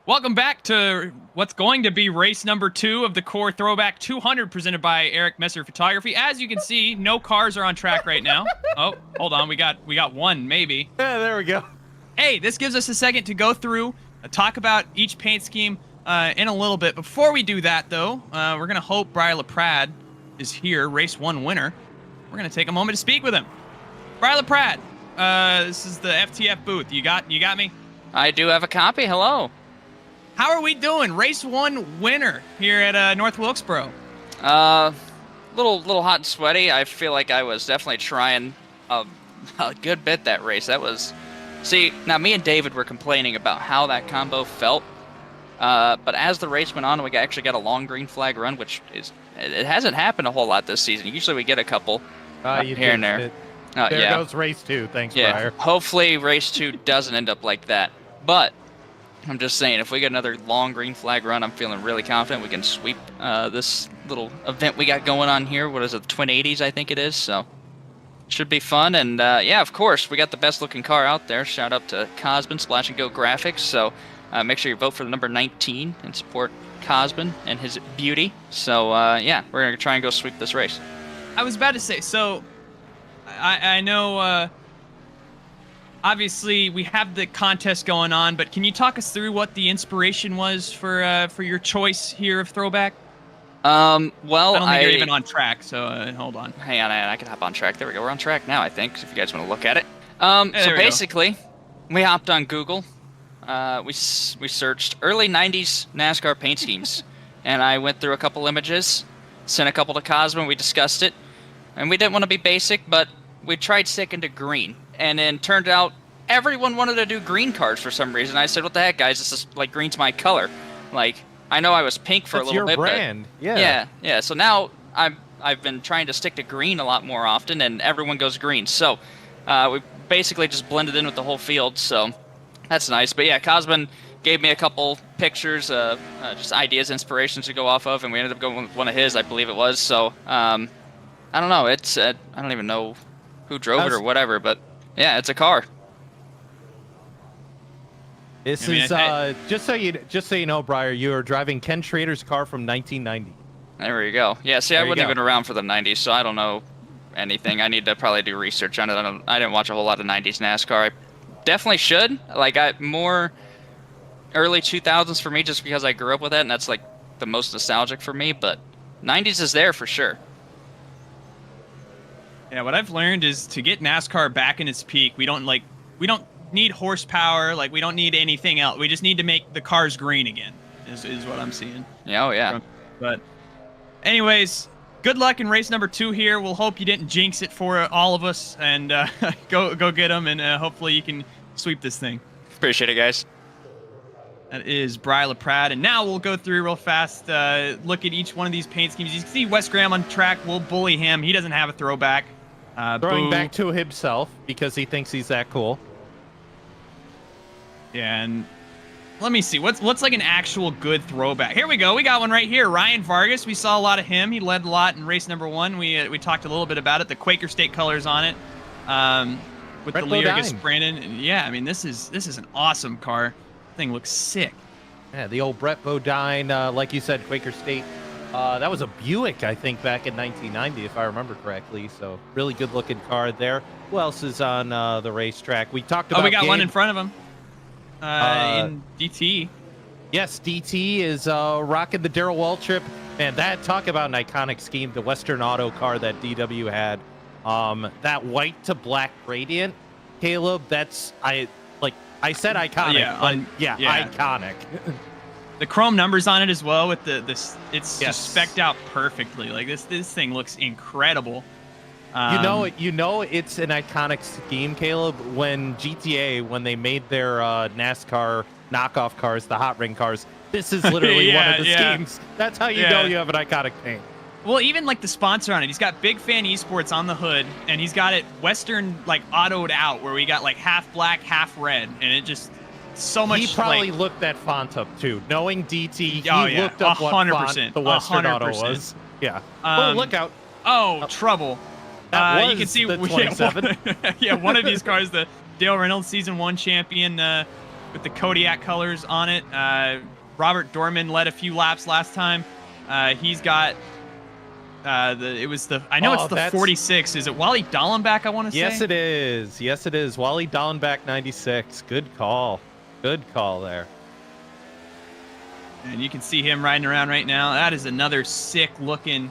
Welcome back to what's going to be race number 2 of the Core Throwback 200 presented by Eric Messer Photography. As you can see, no cars are on track right now. Oh, hold on. We got one, maybe. Yeah, there we go. Hey, this gives us a second to go through, talk about each paint scheme in a little bit. Before we do that, though, we're going to hope Brian LaPrade is here, race 1 winner. We're going to take a moment to speak with him. Brian LaPrade, this is the FTF booth. You got me? I do have a copy. Hello. How are we doing? Race 1 winner here at North Wilkesboro. Little hot and sweaty. I feel like I was definitely trying a good bit that race. That was... See, now me and David were complaining about how that combo felt. But as the race went on, we actually got a long green flag run, which it hasn't happened a whole lot this season. Usually we get a couple here and there. There goes race 2. Thanks, Briar. Hopefully race 2 doesn't end up like that. But I'm just saying, if we get another long green flag run, I'm feeling really confident we can sweep this little event we got going on here. What is it, the Twin 80s, I think it is. So should be fun. And yeah, of course, we got the best looking car out there. Shout out to Cosman, Splash and Go Graphics. So make sure you vote for the number 19 and support Cosman and his beauty. So yeah, we're going to try and go sweep this race. I was about to say, so I know obviously we have the contest going on, but can you talk us through what the inspiration was for your choice here of Throwback? Well, I don't think you're even on track, so hold on. Hang on, I can hop on track. There we go. We're on track now, I think, if you guys want to look at it. So basically, we hopped on Google. We searched early 90s NASCAR paint schemes, and I went through a couple images, sent a couple to Cosmo, we discussed it, and we didn't want to be basic, but we tried sticking to green, and then turned out everyone wanted to do green cars for some reason. I said, "What the heck, guys? This is like green's my color." Like, I know I was pink for a little bit. That's your brand. Yeah. So now I've been trying to stick to green a lot more often, and everyone goes green. So we basically just blended in with the whole field. So that's nice. But yeah, Cosman gave me a couple pictures, just ideas, inspirations to go off of, and we ended up going with one of his, I believe it was. So I don't know. It's I don't even know who drove it or whatever, but yeah, it's a car. This is just so you know, Briar, you are driving Ken Schrader's car from 1990. There you go. Yeah, see, I wasn't even around for the 90s, so I don't know anything. I need to probably do research on it. I didn't watch a whole lot of 90s NASCAR. I definitely should. Like, more early 2000s for me just because I grew up with it, and that's like the most nostalgic for me, but 90s is there for sure. Yeah, what I've learned is to get NASCAR back in its peak, we don't need horsepower, like we don't need anything else. We just need to make the cars green again, is what I'm seeing. Yeah, oh yeah. But anyways, good luck in race number 2 here. We'll hope you didn't jinx it for all of us, and go get them, and hopefully you can sweep this thing. Appreciate it, guys. That is Briar LaPrade, and now we'll go through real fast, look at each one of these paint schemes. You can see Wes Graham on track. We'll bully him. He doesn't have a throwback. Throwing back to himself because he thinks he's that cool. Yeah, and let me see. What's like an actual good throwback? Here we go. We got one right here. Ryan Vargas. We saw a lot of him. He led a lot in race number 1. We talked a little bit about it. The Quaker State colors on it, with Brett the Leargus Bodine. Brandon. Yeah, I mean this is an awesome car. Thing looks sick. Yeah, the old Brett Bodine, like you said, Quaker State. That was a Buick, I think, back in 1990, if I remember correctly. So really good-looking car there. Who else is on the racetrack? We talked about. Oh, we got Gabe. one in front of him. In DT. Yes, DT is rocking the Darrell Waltrip. Man, talk about an iconic scheme. The Western Auto car that DW had. That white to black gradient, Caleb. I said iconic. Yeah, iconic. The chrome numbers on it as well with it's just specced out perfectly. Like this thing looks incredible. You know it's an iconic scheme, Caleb, when GTA, when they made their NASCAR knockoff cars, the hot ring cars, this is literally one of the schemes. That's how you know you have an iconic paint. Well, even like the sponsor on it, he's got Big Fan Esports on the hood, and he's got it Western like autoed out, where we got like half black, half red, and it just so much. He probably looked that font up too, knowing DT. He looked up 100%, what font the Western Auto was. Yeah. Look out! Oh, trouble! You can see the 27. One of these cars, the Dale Reynolds Season 1 champion, with the Kodiak colors on it. Robert Dorman led a few laps last time. He's got. I know it's the 46. Is it Wally Dallenbach, I want to say? Yes, it is. Yes, it is. Wally Dallenbach, 96. Good call. Good call there. And you can see him riding around right now. That is another sick-looking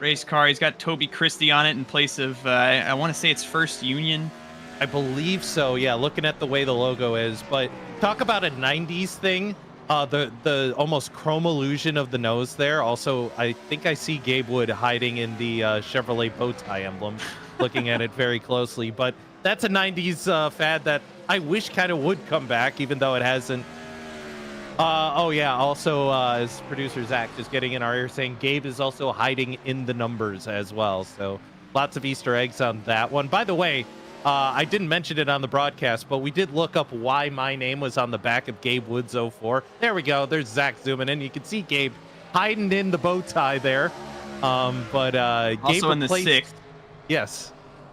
race car. He's got Toby Christie on it in place of, I want to say it's First Union. I believe so, yeah, looking at the way the logo is. But talk about a 90s thing. The almost chrome illusion of the nose there. Also, I think I see Gabe Wood hiding in the Chevrolet bow tie emblem, looking at it very closely. But that's a 90s fad that I wish kind of would come back, even though it hasn't. Also, as producer Zach just getting in our ear saying Gabe is also hiding in the numbers as well. So lots of Easter eggs on that one. By the way, I didn't mention it on the broadcast, but we did look up why my name was on the back of Gabe Woods 04. There we go. There's Zach zooming in. You can see Gabe hiding in the bow tie there. But Gabe also in the 6th. Yes.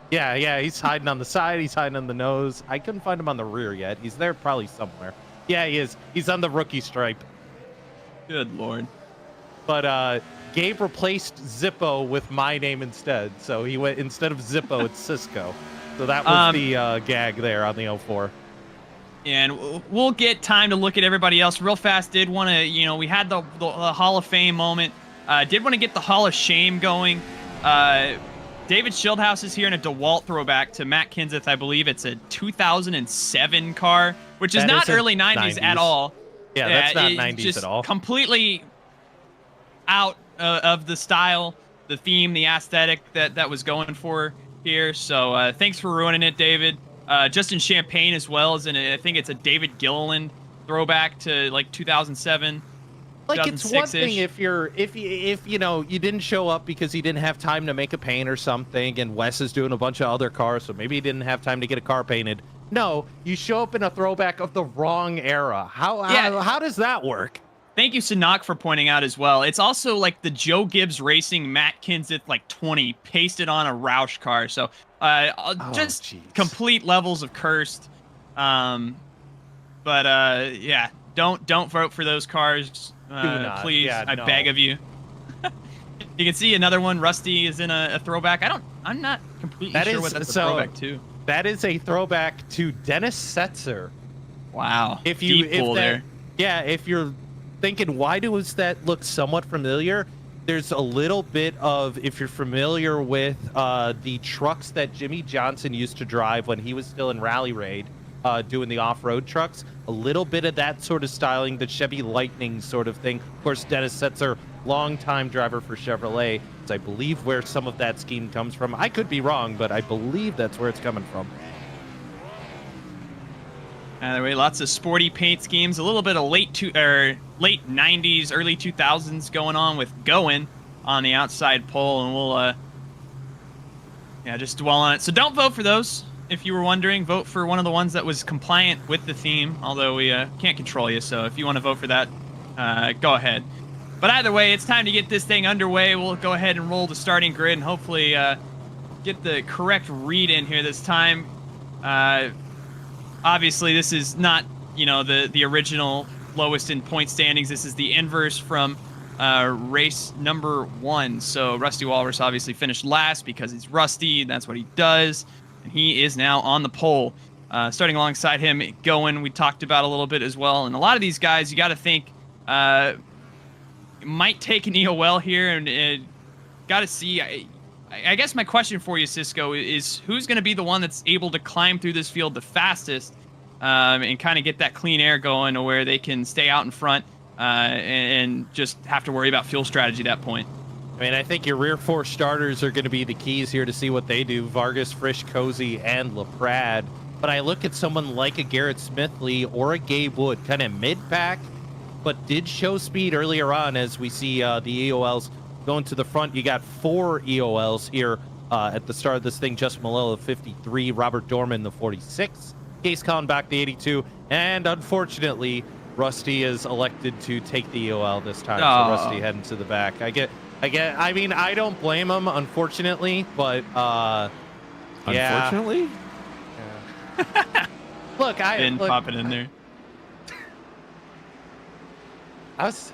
Yeah. He's hiding on the side. He's hiding on the nose. I couldn't find him on the rear yet. He's there probably somewhere. Yeah, he is. He's on the rookie stripe. Good Lord. But Gabe replaced Zippo with my name instead. So he went, instead of Zippo, it's Cisco. So that was the gag there on the 04. And we'll get time to look at everybody else real fast. Did want to, we had the Hall of Fame moment. Did want to get the Hall of Shame going. David Schildhouse is here in a DeWalt throwback to Matt Kenseth. I believe it's a 2007 car, which is not early 90s at all. Yeah, that's not 90s just at all. Completely out of the style, the theme, the aesthetic that was going for. here. So thanks for ruining it, David. Justin Champagne as well as I think it's a David Gilliland throwback to like 2007. Like, it's one thing if you know, you didn't show up because you didn't have time to make a paint or something, and Wes is doing a bunch of other cars, so maybe he didn't have time to get a car painted. No, you show up in a throwback of the wrong era. How does that work? Thank you, Sanak, for pointing out as well. It's also like the Joe Gibbs Racing Matt Kenseth like 20 pasted on a Roush car. So complete levels of cursed. Yeah, don't vote for those cars. Please, I beg of you. You can see another one. Rusty is in a throwback. I'm not completely sure what that's a throwback to. That is a throwback to Dennis Setzer. Wow. Deep pool there. Yeah, if you're thinking, why does that look somewhat familiar? There's a little bit of, if you're familiar with the trucks that Jimmy Johnson used to drive when he was still in Rally Raid, doing the off-road trucks, a little bit of that sort of styling, the Chevy Lightning sort of thing. Of course, Dennis Setzer, longtime driver for Chevrolet, is I believe where some of that scheme comes from. I could be wrong, but I believe that's where it's coming from. Anyway, lots of sporty paint schemes, a little bit of late 90s, early 2000s going on with Going on the outside pole, and we'll just dwell on it. So don't vote for those. If you were wondering, vote for one of the ones that was compliant with the theme, although we can't control you, so if you want to vote for that, go ahead. But either way, it's time to get this thing underway. We'll go ahead and roll the starting grid and hopefully get the correct read in here this time. Obviously, this is not, the original lowest in point standings. This is the inverse from race number 1. So Rusty Walrus obviously finished last because he's Rusty. That's what he does. And he is now on the pole. Starting alongside him, Going, we talked about a little bit as well. And a lot of these guys, you got to think, might take an EOL here. And got to see... I guess my question for you, Cisco, is who's going to be the one that's able to climb through this field the fastest and kind of get that clean air going, or where they can stay out in front and just have to worry about fuel strategy at that point? I mean, I think your rear four starters are going to be the keys here to see what they do. Vargas, Frisch, Cozy, and LaPrade. But I look at someone like a Garrett Smithley or a Gabe Wood, kind of mid-pack, but did show speed earlier on as we see the EOLs going to the front. You got 4 EOLs here at the start of this thing. Justin Malilla, 53. Robert Dorman, the 46. Case Kallenbach, the 82. And unfortunately, Rusty is elected to take the EOL this time. So Rusty heading to the back. I mean, I don't blame him, unfortunately, but unfortunately? Yeah. Look, popping in there. I was...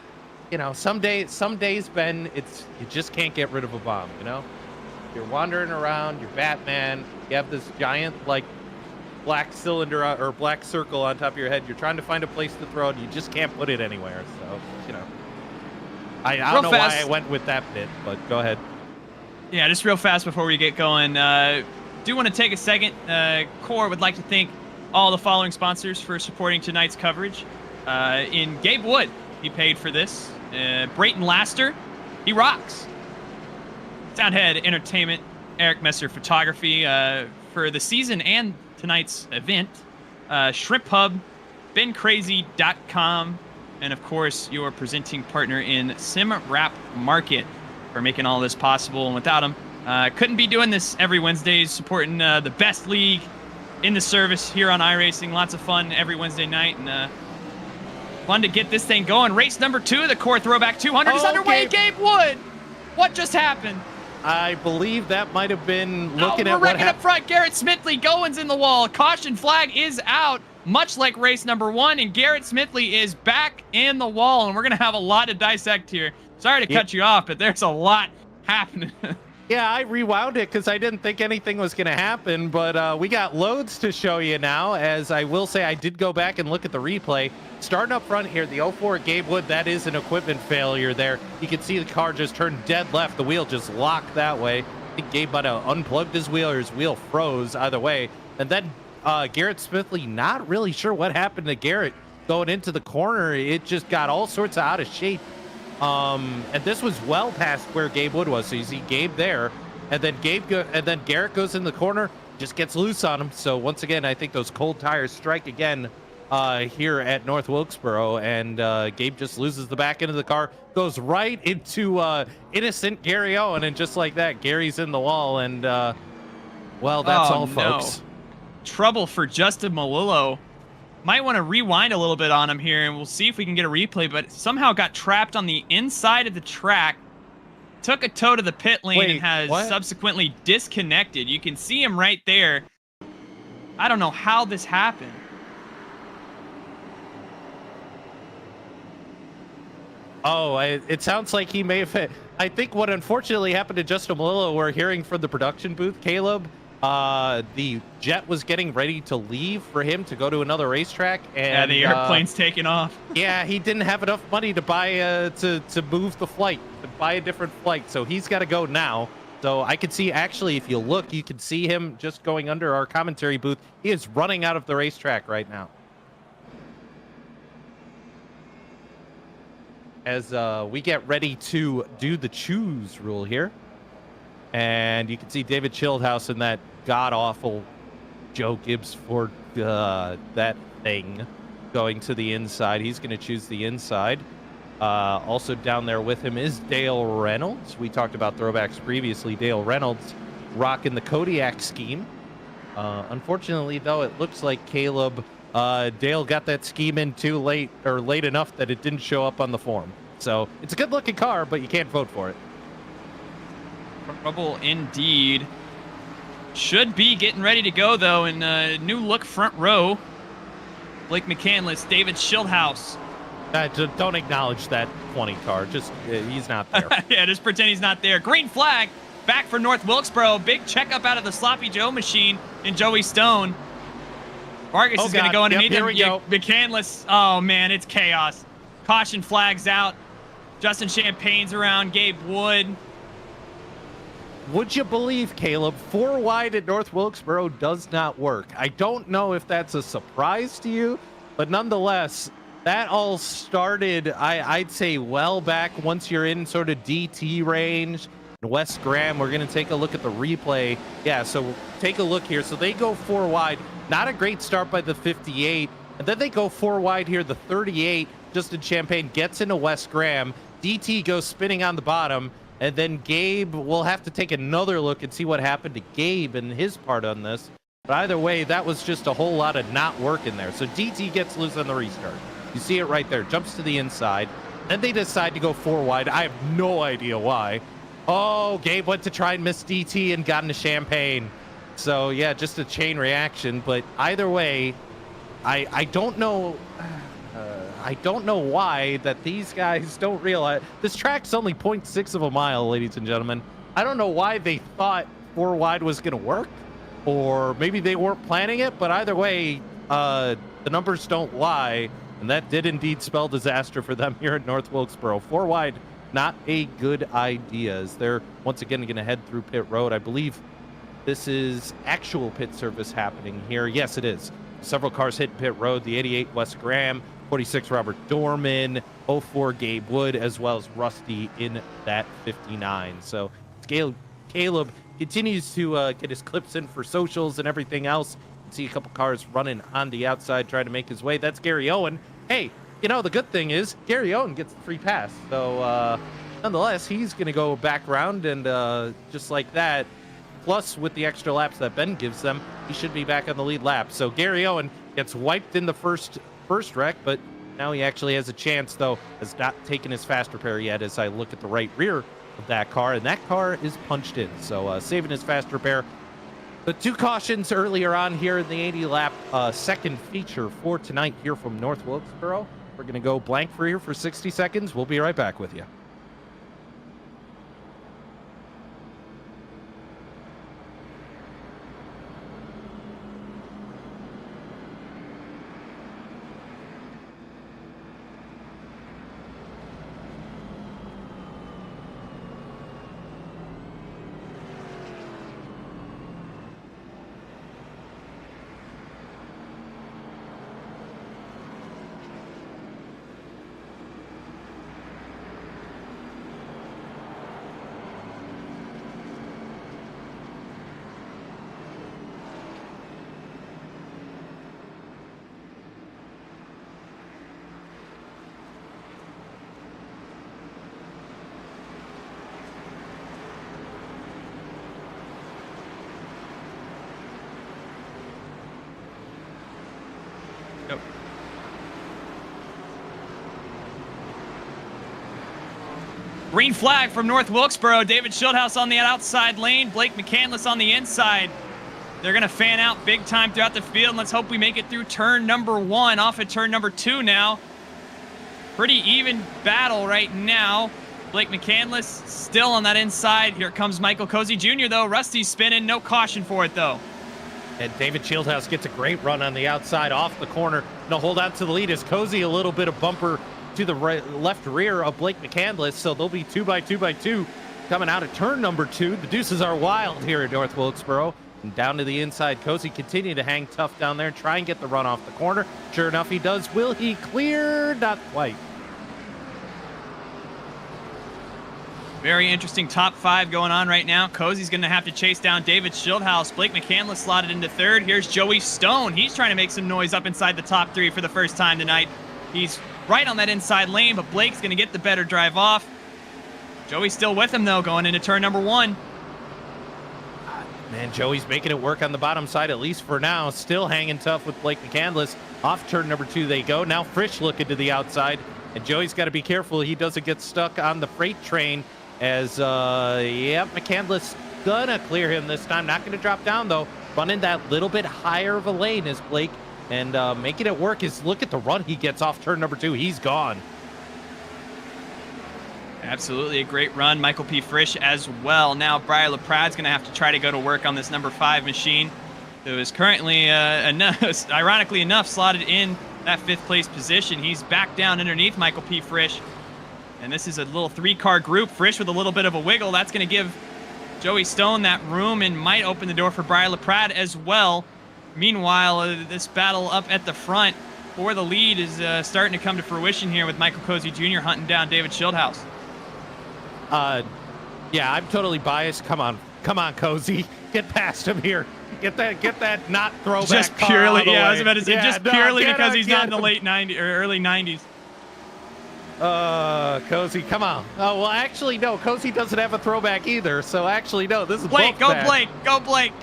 some days, Ben, you just can't get rid of a bomb, You're wandering around, you're Batman, you have this giant, black cylinder or black circle on top of your head. You're trying to find a place to throw it, and you just can't put it anywhere. So, I don't know why I went with that bit, but go ahead. Yeah, just real fast before we get going. Do want to take a second. Core would like to thank all the following sponsors for supporting tonight's coverage. In Gabe Wood, he paid for this. Brayton Laster, he rocks. Soundhead Entertainment, Eric Messer Photography for the season and tonight's event. Shrimp Hub, BenCrazy.com, and of course your presenting partner in SimWrapMarket for making all this possible. And without them, couldn't be doing this every Wednesday, supporting the best league in the service here on iRacing. Lots of fun every Wednesday night, and fun to get this thing going. Race number 2, the Core Throwback 200 is underway. Gabe Wood, what just happened? I believe that might have been looking at what happened up front. Garrett Smithley, Goins in the wall. Caution flag is out, much like race number 1, and Garrett Smithley is back in the wall, and we're going to have a lot to dissect here. Sorry to cut you off, but there's a lot happening. Yeah, I rewound it because I didn't think anything was going to happen, but we got loads to show you now, as I will say I did go back and look at the replay. Starting up front here, the 04 Gabe Wood, that is an equipment failure there. You can see the car just turned dead left. The wheel just locked that way. I think Gabe might have unplugged his wheel or his wheel froze, either way. And then Garrett Smithley, not really sure what happened to Garrett going into the corner. It just got all sorts of out of shape. And this was well past where Gabe Wood was. So you see Gabe there. and then Garrett goes in the corner, just gets loose on him. So once again, I think those cold tires strike again here at North Wilkesboro, and Gabe just loses the back end of the car, goes right into innocent Gary Owen, and just like that, Gary's in the wall, and well, that's all, folks. Trouble for Justin Malillo. Might want to rewind a little bit on him here, and we'll see if we can get a replay, but somehow got trapped on the inside of the track, took a tow to the pit lane, and has subsequently disconnected. You can see him right there. I don't know how this happened. Oh, it sounds like he may have. I think what unfortunately happened to Justin Malillo, we're hearing from the production booth, Caleb, the jet was getting ready to leave for him to go to another racetrack, and the airplane's taking off. Yeah, he didn't have enough money to buy to move the flight, to buy a different flight, so he's got to go now. So I could see, actually, if you look, you can see him just going under our commentary booth. He is running out of the racetrack right now. As we get ready to do the choose rule here. And you can see David Childhouse in that god-awful Joe Gibbs Ford, that thing, going to the inside. He's going to choose the inside. Also down there with him is Dale Reynolds. We talked about throwbacks previously. Dale Reynolds rocking the Kodiak scheme. Unfortunately, though, it looks like Caleb, Dale got that scheme in too late, or late enough that it didn't show up on the form. So it's a good-looking car, but you can't vote for it. Trouble indeed. Should be getting ready to go, though, in new look front row. Blake McCandless, David Schildhouse. Don't acknowledge that 20 car. Just, he's not there. Yeah, just pretend he's not there. Green flag back for North Wilkesboro. Big checkup out of the Sloppy Joe machine in Joey Stone. Vargas is going to go underneath him. McCandless. Oh, man, it's chaos. Caution flags out. Justin Champagne's around. Gabe Wood. Would you believe, Caleb, 4 wide at North Wilkesboro does not work? I don't know if that's a surprise to you, but nonetheless, that all started, I'd say, well back once you're in sort of DT range. West Graham, we're going to take a look at the replay. Yeah, so take a look here. So they go 4 wide. Not a great start by the 58. And then they go 4 wide here. The 38, Justin Champagne, gets into West Graham. DT goes spinning on the bottom. And then Gabe, we'll have to take another look and see what happened to Gabe and his part on this. But either way, that was just a whole lot of not working there. So DT gets loose on the restart. You see it right there. Jumps to the inside. Then they decide to go 4 wide. I have no idea why. Oh, Gabe went to try and miss DT and got into Champagne. So, yeah, just a chain reaction. But either way, I don't know... I don't know why that these guys don't realize this track's only 0.6 of a mile, ladies and gentlemen. I don't know why they thought 4 wide was going to work, or maybe they weren't planning it. But either way, the numbers don't lie, and that did indeed spell disaster for them here at North Wilkesboro. 4 wide, not a good idea, as they're once again going to head through pit road. I believe this is actual pit service happening here. Yes, it is. Several cars hit pit road. The 88 West Graham, 46 Robert Dorman, 04 Gabe Wood, as well as Rusty in that 59. So Caleb continues to get his clips in for socials and everything else. You can see a couple cars running on the outside trying to make his way. That's Gary Owen. Hey, you know, the good thing is Gary Owen gets the free pass. So nonetheless, he's going to go back around, and just like that, plus with the extra laps that Ben gives them, he should be back on the lead lap. So Gary Owen gets wiped in the first wreck, but now he actually has a chance, though has not taken his fast repair yet, as I look at the right rear of that car, and that car is punched in, so saving his fast repair. The 2 cautions earlier on here in the 80 lap second feature for tonight here from North Wilkesboro. We're going to go blank for here for 60 seconds. We'll be right back with you. Go. Green flag from North Wilkesboro. David Schildhouse on the outside lane. Blake McCandless on the inside. They're going to fan out big time throughout the field. And let's hope we make it through turn number 1. Off at turn number 2 now. Pretty even battle right now. Blake McCandless still on that inside. Here comes Michael Cozy Jr. though. Rusty's spinning. No caution for it though. And David Schildhouse gets a great run on the outside off the corner. No hold out to the lead as Cozy a little bit of bumper to the left rear of Blake McCandless. So they'll be 2x2x2 coming out of turn number 2. The deuces are wild here at North Wilkesboro. And down to the inside, Cozy continue to hang tough down there, try and get the run off the corner. Sure enough, he does. Will he clear? Not quite. Very interesting top 5 going on right now. Cozy's going to have to chase down David Schildhouse. Blake McCandless slotted into 3rd. Here's Joey Stone. He's trying to make some noise up inside the top 3 for the first time tonight. He's right on that inside lane, but Blake's going to get the better drive off. Joey's still with him, though, going into turn number 1. Man, Joey's making it work on the bottom side, at least for now. Still hanging tough with Blake McCandless. Off turn number 2 they go. Now Frisch looking to the outside, and Joey's got to be careful he doesn't get stuck on the freight train as, McCandless gonna clear him this time. Not going to drop down, though. Running that little bit higher of a lane is Blake, and making it work is look at the run he gets off turn number 2. He's gone. Absolutely a great run. Michael P. Frisch as well. Now Briar LaPrad's going to have to try to go to work on this number 5 machine, who is currently, ironically enough, slotted in that 5th place position. He's back down underneath Michael P. Frisch. And this is a little 3-car group. Frisch with a little bit of a wiggle. That's going to give Joey Stone that room and might open the door for Briar LaPrade as well. Meanwhile, this battle up at the front for the lead is starting to come to fruition here with Michael Cozy Jr. hunting down David Schildhouse. Yeah, I'm totally biased. Come on, Cozy, get past him here. Get that not throwback. Just car purely, out of the yeah, way. I was about to say, just purely because he's not in the him. late 90s or early 90s. Cozy, come on. Oh, well, actually, no, Cozy doesn't have a throwback either. So actually, no, this is Blake. both Go bad. Blake. Go Blake.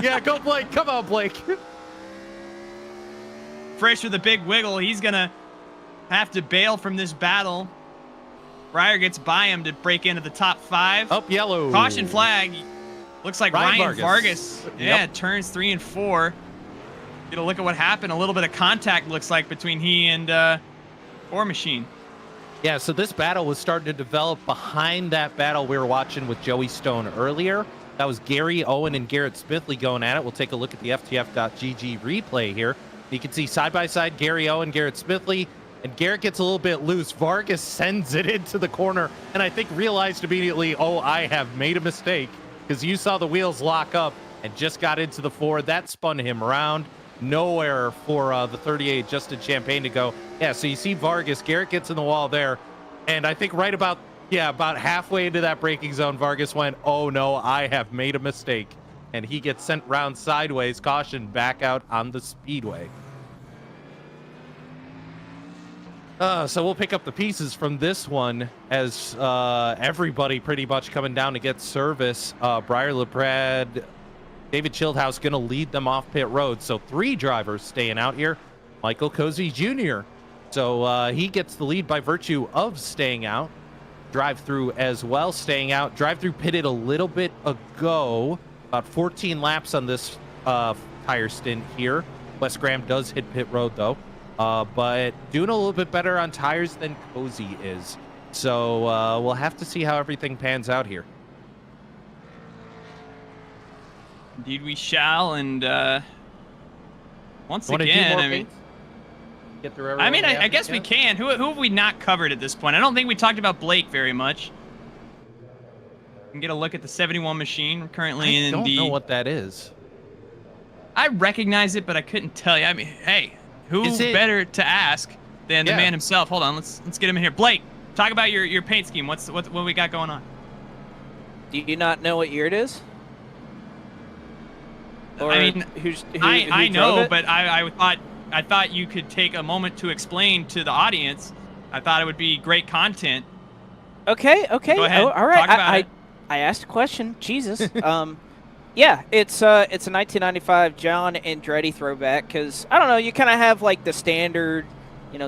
Yeah, go Blake. Come on, Blake. Frisch with a big wiggle. He's gonna have to bail from this battle. Briar gets by him to break into the top 5. Up yellow. Caution flag. Looks like Ryan Vargas. Yeah, Yep. turns 3 and 4. Get a look at what happened. A little bit of contact looks like between he and 4 Machine. Yeah, so this battle was starting to develop behind that battle we were watching with Joey Stone earlier. That was Gary Owen and Garrett Smithley going at it. We'll take a look at the FTF.GG replay here. You can see side by side Gary Owen, Garrett Smithley, and Garrett gets a little bit loose. Vargas sends it into the corner, and I think realized immediately, oh, I have made a mistake, because you saw the wheels lock up and just got into the 4. That spun him around. Nowhere for the 38 Justin Champagne to go. Yeah, so you see Vargas, Garrett gets in the wall there, and I think right about halfway into that braking zone, Vargas went, oh no, I have made a mistake, and he gets sent round sideways, caution back out on the speedway. So we'll pick up the pieces from this one as everybody pretty much coming down to get service. Briar LaPrade, David Schildhouse going to lead them off pit road. So 3 drivers staying out here. Michael Cozy Jr. So he gets the lead by virtue of staying out. Drive-through as well, staying out. Drive-through pitted a little bit ago. About 14 laps on this tire stint here. Wes Graham does hit pit road, though. But doing a little bit better on tires than Cozy is. So we'll have to see how everything pans out here. Indeed we shall, and once Wanna do again, more I mean, paints? Get through I mean, everyone I guess we can. Who have we not covered at this point? I don't think we talked about Blake very much. We can get a look at the 71 machine currently in the... I don't know what that is. I recognize it, but I couldn't tell you. I mean, hey, who better to ask than the man himself? Hold on, let's get him in here. Blake, talk about your paint scheme. What we got going on? Do you not know what year it is? Or I mean, who I drove know, it? but I thought you could take a moment to explain to the audience. I thought it would be great content. Okay. Go ahead. Oh, all right. Talk about it. I asked a question. Jesus. Yeah, it's a 1995 John Andretti throwback because, I don't know, you kind of have like the standard,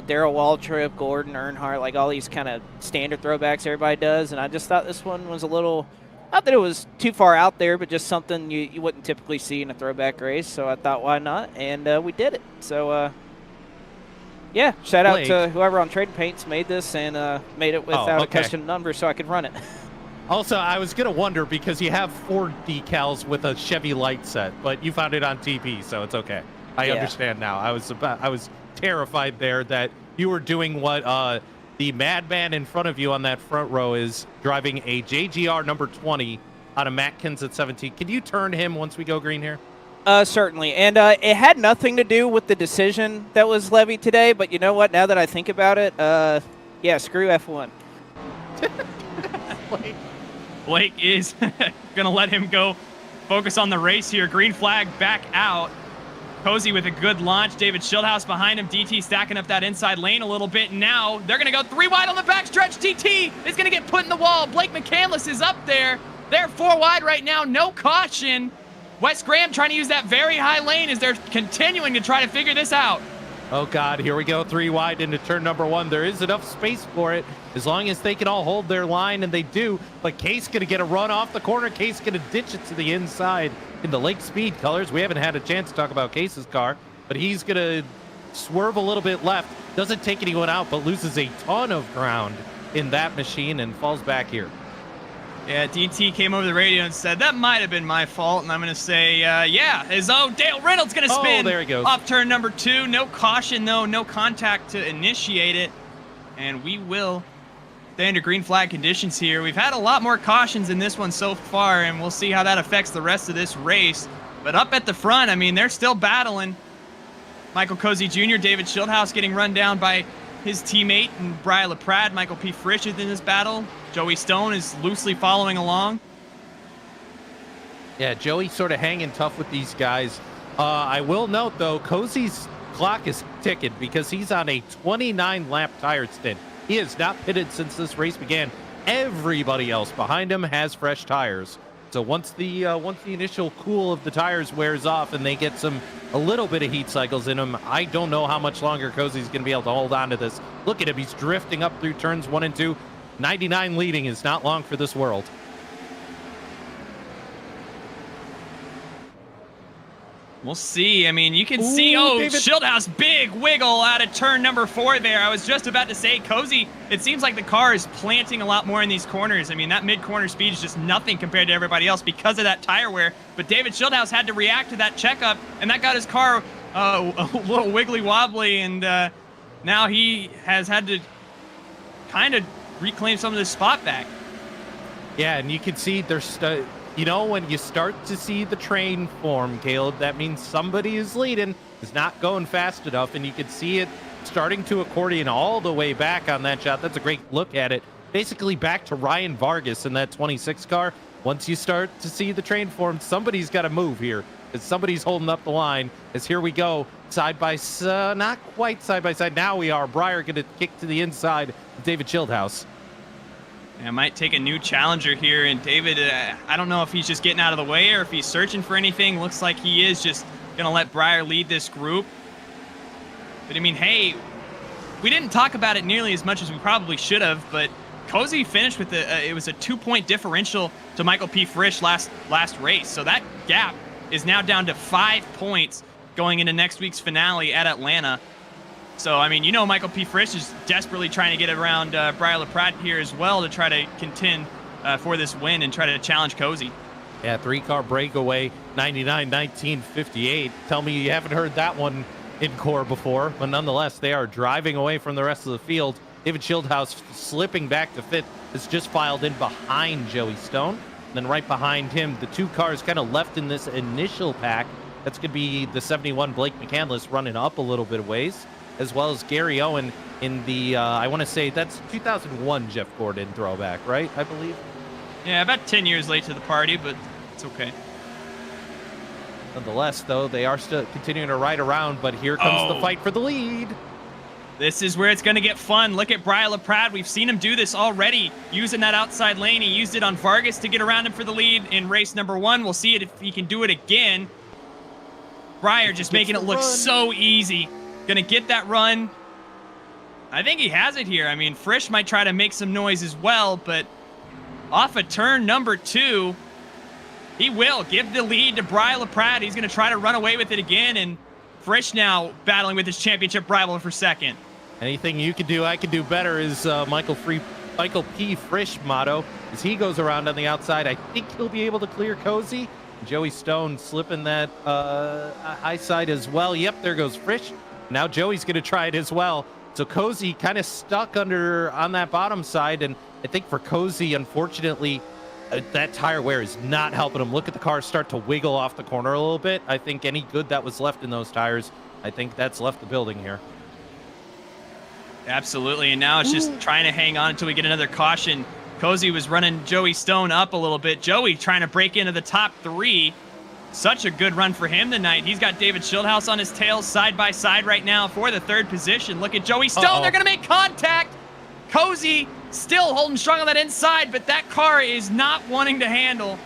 Darrell Waltrip, Gordon, Earnhardt, like all these kind of standard throwbacks everybody does. And I just thought this one was a little, not that it was too far out there, but just something you wouldn't typically see in a throwback race. So I thought, why not? And we did it. So, yeah, shout out to whoever on Trading Paints made this and made it without a custom number so I could run it. Also, I was going to wonder because you have Ford decals with a Chevy light set, but you found it on TP, so it's okay. I understand now. I was terrified there that you were doing what the madman in front of you on that front row is driving a JGR number 20 out of Matkins at 17. Can you turn him once we go green here? Certainly. And it had nothing to do with the decision that was levied today, but you know what? Now that I think about it, yeah, screw F1. Blake is going to let him go focus on the race here. Green flag back out. Cozy with a good launch. David Schildhouse behind him. DT stacking up that inside lane a little bit. Now they're going to go 3 wide on the backstretch. DT is going to get put in the wall. Blake McCandless is up there. They're 4 wide right now. No caution. Wes Graham trying to use that very high lane as they're continuing to try to figure this out. Oh, God, here we go. 3 wide into turn number 1. There is enough space for it as long as they can all hold their line, and they do. But Case going to get a run off the corner. Case going to ditch it to the inside in the Lake Speed colors. We haven't had a chance to talk about Case's car, but he's going to swerve a little bit left. Doesn't take anyone out, but loses a ton of ground in that machine and falls back here. Yeah, DT came over the radio and said, that might have been my fault. And I'm going to say, yeah, as Dale Reynolds going to spin. Oh, there he goes. Off turn number 2. No caution, though. No contact to initiate it. And we will stay under green flag conditions here. We've had a lot more cautions in this one so far, and we'll see how that affects the rest of this race. But up at the front, I mean, they're still battling. Michael Cozy Jr., David Schildhouse getting run down by his teammate and Brian LaPrade. Michael P. Frisch is in this battle. Joey Stone is loosely following along. Yeah, Joey sort of hanging tough with these guys. I will note, though, Cozy's clock is ticking because he's on a 29-lap tire stint. He has not pitted since this race began. Everybody else behind him has fresh tires. So once the initial cool of the tires wears off and they get a little bit of heat cycles in them, I don't know how much longer Cozy's going to be able to hold on to this. Look at him. He's drifting up through turns 1 and 2. 99 leading is not long for this world. We'll see. I mean, you can see, David Schildhouse, big wiggle out of turn number 4 there. I was just about to say, Cozy, it seems like the car is planting a lot more in these corners. I mean, that mid-corner speed is just nothing compared to everybody else because of that tire wear. But David Schildhouse had to react to that checkup, and that got his car a little wiggly-wobbly, and now he has had to kind of reclaim some of this spot back. Yeah, and you can see there's... when you start to see the train form, Caleb, that means somebody is leading, is not going fast enough, and you can see it starting to accordion all the way back on that shot. That's a great look at it. Basically back to Ryan Vargas in that 26 car. Once you start to see the train form, somebody's got to move here. As somebody's holding up the line. As here we go, side by side, not quite side by side. Now we are. Breyer going to kick to the inside. David Schildhouse. I might take a new challenger here, and David, I don't know if he's just getting out of the way or if he's searching for anything. Looks like he is just going to let Breyer lead this group. But, I mean, hey, we didn't talk about it nearly as much as we probably should have, but Cozy finished with it was a 2-point differential to Michael P. Frisch last race. So that gap is now down to 5 points going into next week's finale at Atlanta. So, I mean, Michael P. Frisch is desperately trying to get around Brian LaPrade here as well to try to contend for this win and try to challenge Cozy. Yeah, 3-car breakaway, 99-19-58. Tell me you haven't heard that one in core before, but nonetheless, they are driving away from the rest of the field. David Schildhouse slipping back to 5th has just filed in behind Joey Stone. And then right behind him, the 2 cars kind of left in this initial pack. That's going to be the 71 Blake McCandless running up a little bit of ways, as well as Gary Owen in the, I want to say, that's 2001 Jeff Gordon throwback, right? I believe. Yeah, about 10 years late to the party, but it's okay. Nonetheless, though, they are still continuing to ride around, but here comes the fight for the lead. This is where it's going to get fun. Look at Brian LaPrade. We've seen him do this already, using that outside lane. He used it on Vargas to get around him for the lead in race number 1. We'll see if he can do it again. Briar just making it look so easy. Going to get that run. I think he has it here. I mean, Frisch might try to make some noise as well, but off of turn number 2, he will give the lead to Brian LaPrade. He's going to try to run away with it again, and Frisch now battling with his championship rival for second. Anything you can do, I can do better is Michael P. Frisch motto. As he goes around on the outside, I think he'll be able to clear Cozy. Joey Stone slipping that high side as well. Yep, there goes Frisch. Now Joey's going to try it as well. So Cozy kind of stuck on that bottom side, and I think for Cozy, unfortunately, that tire wear is not helping him. Look at the car start to wiggle off the corner a little bit. I think any good that was left in those tires, I think that's left the building here. Absolutely, and now it's just trying to hang on until we get another caution. Cozy was running Joey Stone up a little bit. Joey trying to break into the top 3. Such a good run for him tonight. He's got David Schildhouse on his tail side by side right now for the 3rd position. Look at Joey Stone. They're going to make contact. Cozy still holding strong on that inside, but that car is not wanting to handle.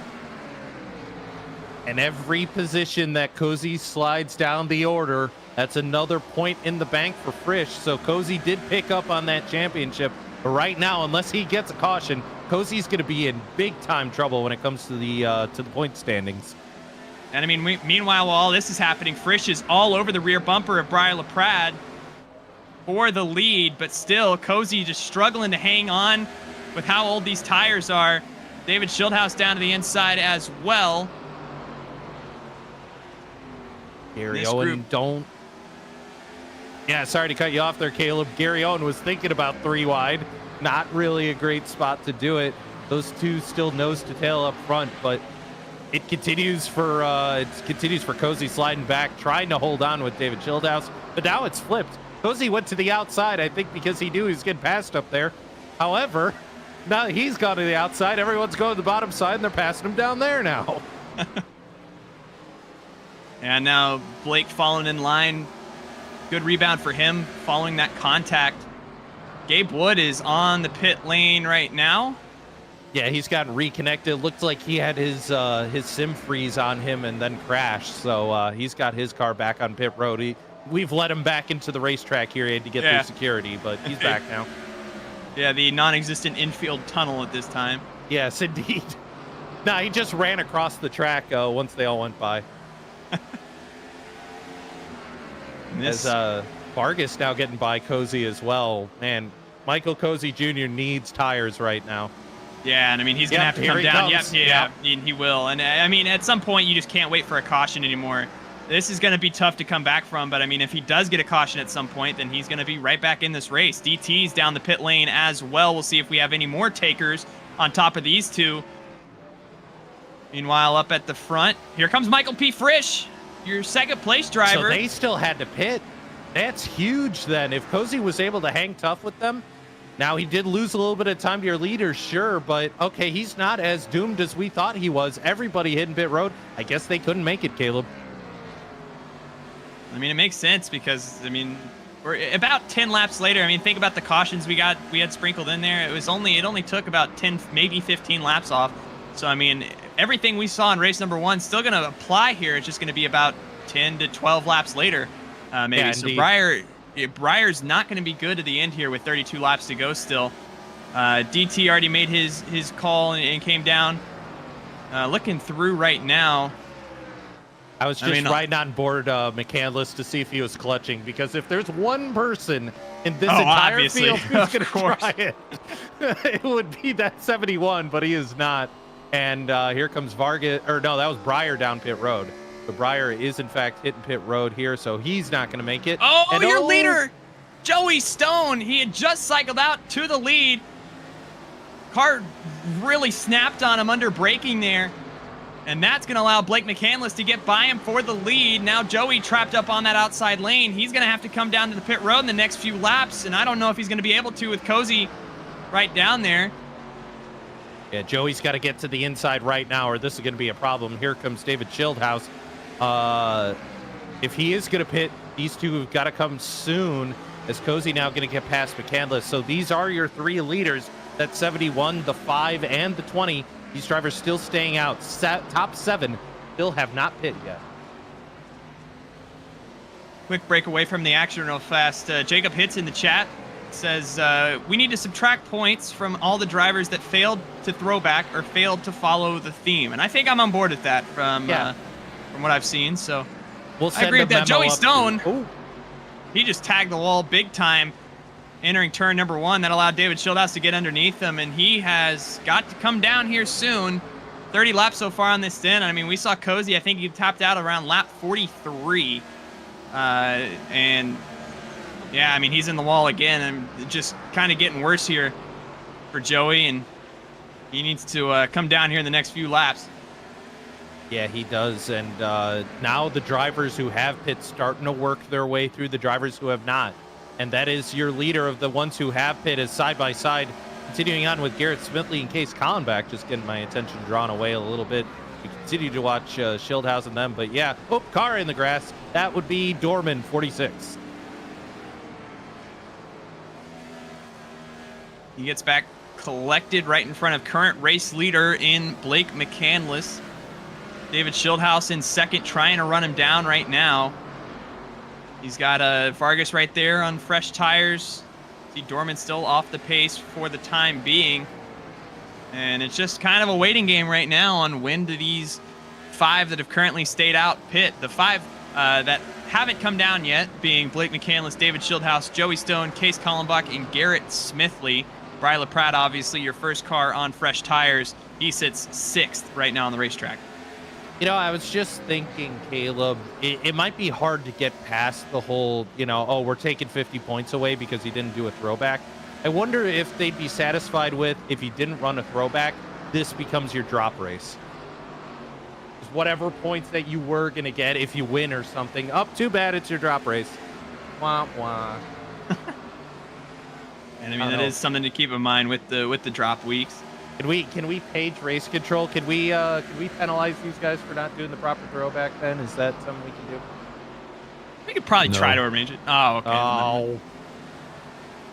And every position that Cozy slides down the order, that's another point in the bank for Frisch. So Cozy did pick up on that championship. But right now, unless he gets a caution, Cozy's going to be in big-time trouble when it comes to the point standings. And I mean, meanwhile, while all this is happening, Frisch is all over the rear bumper of Brian LaPrade for the lead, but still, Cozy just struggling to hang on with how old these tires are. David Schildhouse down to the inside as well. Gary Owen, Yeah, sorry to cut you off there, Caleb. Gary Owen was thinking about 3 wide. Not really a great spot to do it. Those two still nose to tail up front, but it continues for Cozy sliding back, trying to hold on with David Schildhouse, but now it's flipped. Cozy went to the outside, I think, because he knew he was getting passed up there. However, now that he's gone to the outside, everyone's going to the bottom side, and they're passing him down there now. And now Blake falling in line. Good rebound for him following that contact. Gabe Wood is on the pit lane right now. Yeah, he's gotten reconnected. Looked like he had his sim freeze on him and then crashed. So he's got his car back on pit road. We've let him back into the racetrack here. He had to get through security, but he's back now. Yeah, the non-existent infield tunnel at this time. Yes, indeed. No, he just ran across the track once they all went by. As Vargas now getting by Cozy as well. Man, Michael Cozy Jr. needs tires right now. Yeah, and I mean, he's going to have to come down. Yep, he will. And I mean, at some point, you just can't wait for a caution anymore. This is going to be tough to come back from, but I mean, if he does get a caution at some point, then he's going to be right back in this race. DT's down the pit lane as well. We'll see if we have any more takers on top of these two. Meanwhile, up at the front, here comes Michael P. Frisch, your second place driver. So they still had to pit. That's huge then. If Cozy was able to hang tough with them, now he did lose a little bit of time to your leader, sure, but okay, he's not as doomed as we thought he was. Everybody hitting pit road. I guess they couldn't make it, Caleb. I mean, it makes sense because, I mean, we're about 10 laps later. I mean, think about the cautions we had sprinkled in there. It only took about 10, maybe 15 laps off. So, I mean, everything we saw in race number 1 still going to apply here. It's just going to be about 10 to 12 laps later, maybe. Yeah, so Breyer's not going to be good to the end here with 32 laps to go still. DT already made his call and came down. Looking through right now. I was just riding on board McCandless to see if he was clutching, because if there's one person in this entire field who's going to try it, it would be that 71, but he is not. And here comes Vargas, or no, that was Breyer down pit road. So Breyer is in fact hitting pit road here, so he's not going to make it. Your leader, Joey Stone, he had just cycled out to the lead. Car really snapped on him under braking there. And that's going to allow Blake McCandless to get by him for the lead. Now Joey trapped up on that outside lane. He's going to have to come down to the pit road in the next few laps, and I don't know if he's going to be able to with Cozy right down there. Yeah, Joey's got to get to the inside right now, or this is going to be a problem. Here comes David Schildhouse. If he is going to pit, these two have got to come soon. as Cozy now going to get past McCandless. So these are your 3 leaders, that 71, the 5, and the 20. These drivers still staying out. Top 7 still have not pit yet. Quick break away from the action real fast. Jacob Hits in the chat says, we need to subtract points from all the drivers that failed to throw back or failed to follow the theme. And I think I'm on board with that from what I've seen. So we'll I agree with that. Joey Stone, to... he just tagged the wall big time entering turn number 1. That allowed David Schildhouse to get underneath him, and he has got to come down here soon. 30 laps so far on this stint. I mean, we saw Cozy, I think he tapped out around lap 43. And yeah, I mean, he's in the wall again, and just kind of getting worse here for Joey, and he needs to come down here in the next few laps. Yeah, he does. And now the drivers who have pit starting to work their way through the drivers who have not. And that is your leader of the ones who have pit is side by side. Continuing on with Garrett Smithley and Case Collenbach, just getting my attention drawn away a little bit. We continue to watch Schildhouse and them, but yeah, car in the grass. That would be Dorman, 46. He gets back collected right in front of current race leader in Blake McCandless. David Schildhouse in second, trying to run him down right now. He's got Vargas right there on fresh tires. See Dorman still off the pace for the time being. And it's just kind of a waiting game right now on when do these 5 that have currently stayed out pit. The 5 that haven't come down yet being Blake McCandless, David Schildhouse, Joey Stone, Case Collenbach, and Garrett Smithley. Briley Pratt, obviously, your first car on fresh tires. He sits 6th right now on the racetrack. You know, I was just thinking, Caleb, it might be hard to get past the whole, oh, we're taking 50 points away because he didn't do a throwback. I wonder if they'd be satisfied with, if he didn't run a throwback, this becomes your drop race. Whatever points that you were going to get if you win or something. Too bad, it's your drop race. Wah, wah. And I mean, that is something to keep in mind with the drop weeks. Can we page race control? Can we penalize these guys for not doing the proper throwback then? Is that something we can do? We could probably try to arrange it. Oh, okay. Oh.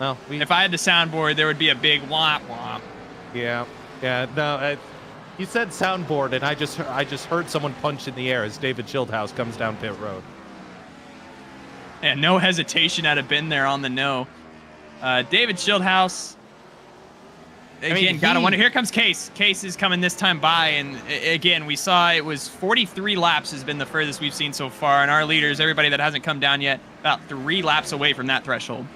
Well, if I had the soundboard, there would be a big womp womp. Yeah. No, you said soundboard, and I just heard someone punch in the air as David Schildhouse comes down pit road. And no hesitation out of been there on the no. David Schildhouse. Again, gotta wonder. Here comes Case. Case is coming this time by, and again, we saw it was 43 laps has been the furthest we've seen so far, and our leaders, everybody that hasn't come down yet, about 3 laps away from that threshold.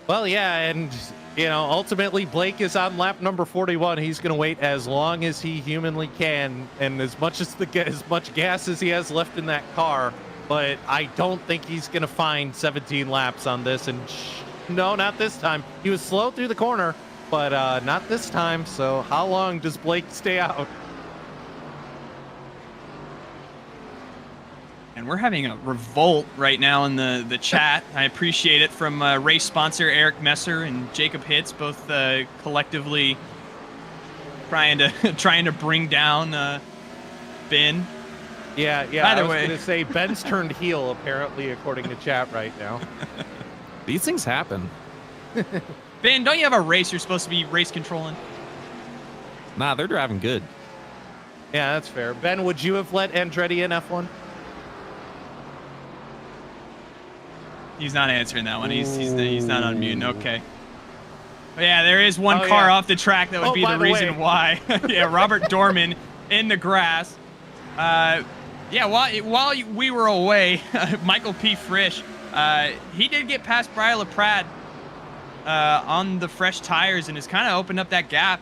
Well, yeah, and ultimately Blake is on lap number 41. He's going to wait as long as he humanly can, and as much gas as he has left in that car. But I don't think he's going to find 17 laps on this. And no, not this time. He was slow through the corner, but not this time. So how long does Blake stay out? And we're having a revolt right now in the chat. I appreciate it from race sponsor Eric Messer and Jacob Hits, both collectively trying to bring down Ben. Yeah. Either I was way, going to say Ben's turned heel apparently, according to chat right now. These things happen. Ben, don't you have a race you're supposed to be race controlling? Nah, they're driving good. Yeah, that's fair. Ben, would you have let Andretti in F1? He's not answering that one. He's not unmuting. Okay. But yeah, there is one car off the track that would be the reason why. Yeah, Robert Dorman in the grass. Yeah, while we were away, Michael P. Frisch, he did get past Briley Laprade on the fresh tires and has kind of opened up that gap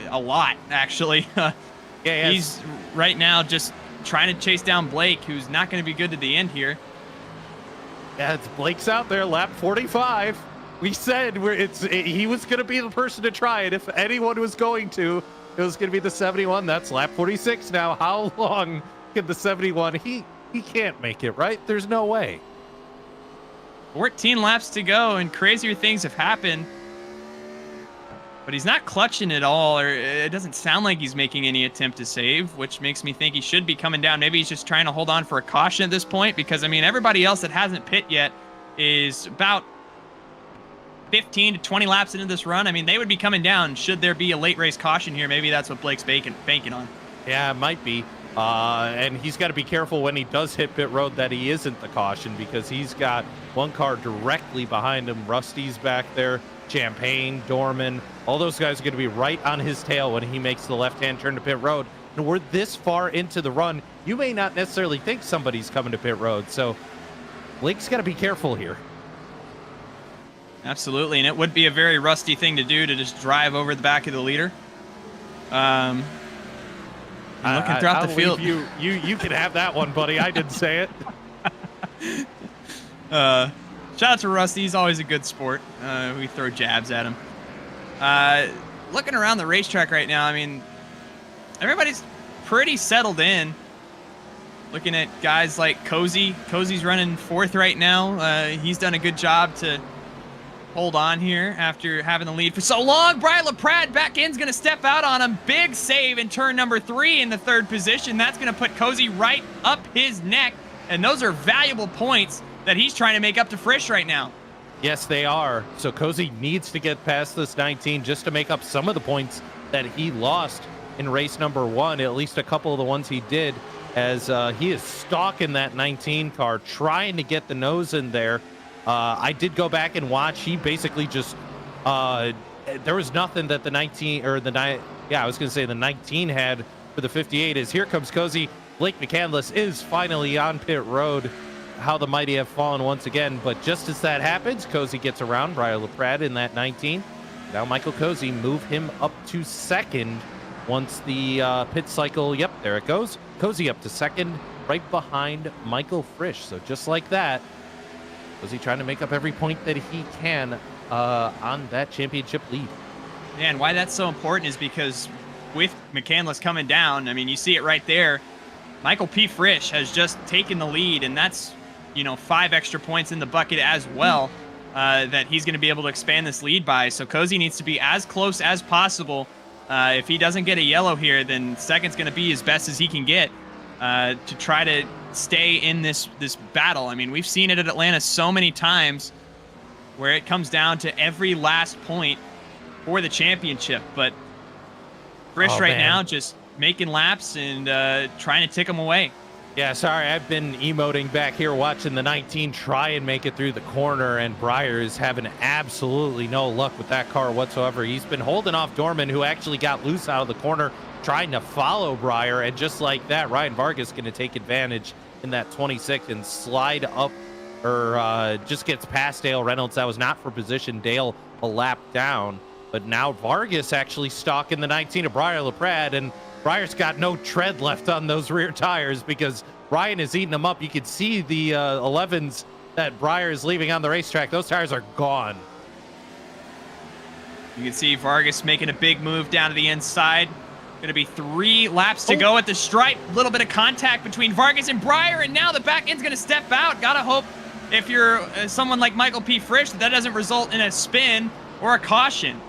a lot, actually. He's right now just trying to chase down Blake, who's not going to be good to the end here. Yeah, Blake's out there, lap 45. We said he was going to be the person to try it. If anyone was going to, it was going to be the 71. That's lap 46 now. How long can the 71? He can't make it, right? There's no way. 14 laps to go, and crazier things have happened. But he's not clutching at all, or it doesn't sound like he's making any attempt to save, which makes me think he should be coming down. Maybe he's just trying to hold on for a caution at this point, because, I mean, everybody else that hasn't pit yet is about 15 to 20 laps into this run. I mean, they would be coming down should there be a late race caution here. Maybe that's what Blake's banking on. Yeah, it might be. And he's got to be careful when he does hit pit road that he isn't the caution, because he's got one car directly behind him. Rusty's back there, Champagne, Dorman, all those guys are going to be right on his tail when he makes the left-hand turn to pit road. And we're this far into the run, you may not necessarily think somebody's coming to pit road. So Blake's got to be careful here. Absolutely, and it would be a very Rusty thing to do, to just drive over the back of the leader. I'm looking throughout the field. You can have that one, buddy. I didn't say it. Shout out to Rusty. He's always a good sport. We throw jabs at him. Looking around the racetrack right now, I mean, everybody's pretty settled in. Looking at guys like Cozy. Cozy's running 4th right now. He's done a good job to hold on here after having the lead for so long. Brian LaPrade back in's going to step out on him. Big save in turn number 3 in the 3rd position. That's going to put Cozy right up his neck. And those are valuable points that he's trying to make up to Frisch right now. Yes, they are. So Cozy needs to get past this 19 just to make up some of the points that he lost in race number 1, at least a couple of the ones he did, as he is stalking that 19 car, trying to get the nose in there. I did go back and watch. He basically just, there was nothing that the 19, or the 9, yeah, I was going to say the 19 had for the 58. Is here comes Cozy. Blake McCandless is finally on pit road. How the mighty have fallen once again. But just as that happens, Cozy gets around Brian LaPrade in that 19. Now Michael Cozy move him up to 2nd once the pit cycle, yep, there it goes. Cozy up to 2nd, right behind Michael Frisch. So just like that, Cozy trying to make up every point that he can on that championship lead. Yeah, and why that's so important is because with McCandless coming down, I mean, you see it right there. Michael P. Frisch has just taken the lead, and that's, 5 extra points in the bucket as well that he's going to be able to expand this lead by. So Cozy needs to be as close as possible. If he doesn't get a yellow here, then 2nd's going to be as best as he can get to try to stay in this battle. I mean, we've seen it at Atlanta so many times where it comes down to every last point for the championship. But Frisch now just making laps and trying to tick them away. Yeah, sorry, I've been emoting back here watching the 19 try and make it through the corner, and Breyer is having absolutely no luck with that car whatsoever. He's been holding off Dorman, who actually got loose out of the corner, trying to follow Breyer, and just like that, Ryan Vargas going to take advantage in that 26 and slide up, or just gets past Dale Reynolds. That was not for position. Dale a lap down, but now Vargas actually stalking the 19 of Brian LaPrade, and Breyer's got no tread left on those rear tires because Ryan is eating them up. You can see the 11s that Breyer is leaving on the racetrack. Those tires are gone. You can see Vargas making a big move down to the inside. Going to be 3 laps to go at the stripe. A little bit of contact between Vargas and Breyer, and now the back end's going to step out. Got to hope if you're someone like Michael P. Frisch that doesn't result in a spin or a caution.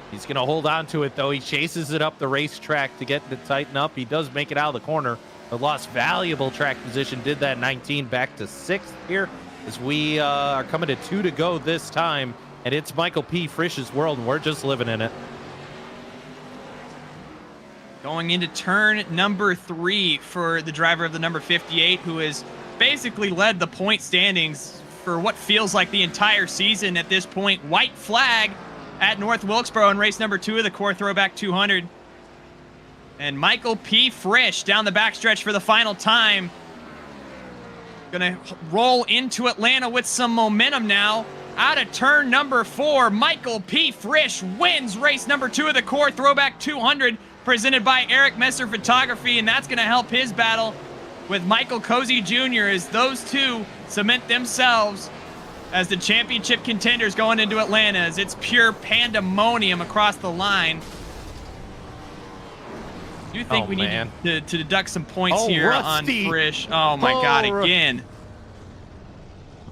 He's going to hold on to it, though. He chases it up the racetrack to get it to tighten up. He does make it out of the corner, but lost valuable track position. Did that 19 back to 6th here as we are coming to 2 to go this time. And it's Michael P. Frisch's world, and we're just living in it. Going into turn number 3 for the driver of the number 58, who has basically led the point standings for what feels like the entire season at this point. White flag at North Wilkesboro in race number 2 of the Core Throwback 200. And Michael P. Frisch down the backstretch for the final time. Gonna roll into Atlanta with some momentum now. Out of turn number 4, Michael P. Frisch wins race number 2 of the Core Throwback 200, presented by Eric Messer Photography, and that's gonna help his battle with Michael Cozy Jr. as those two cement themselves as the championship contenders going into Atlanta, as it's pure pandemonium across the line. Do you think we need to deduct some points here Rusty on Frisch? Oh my God, again.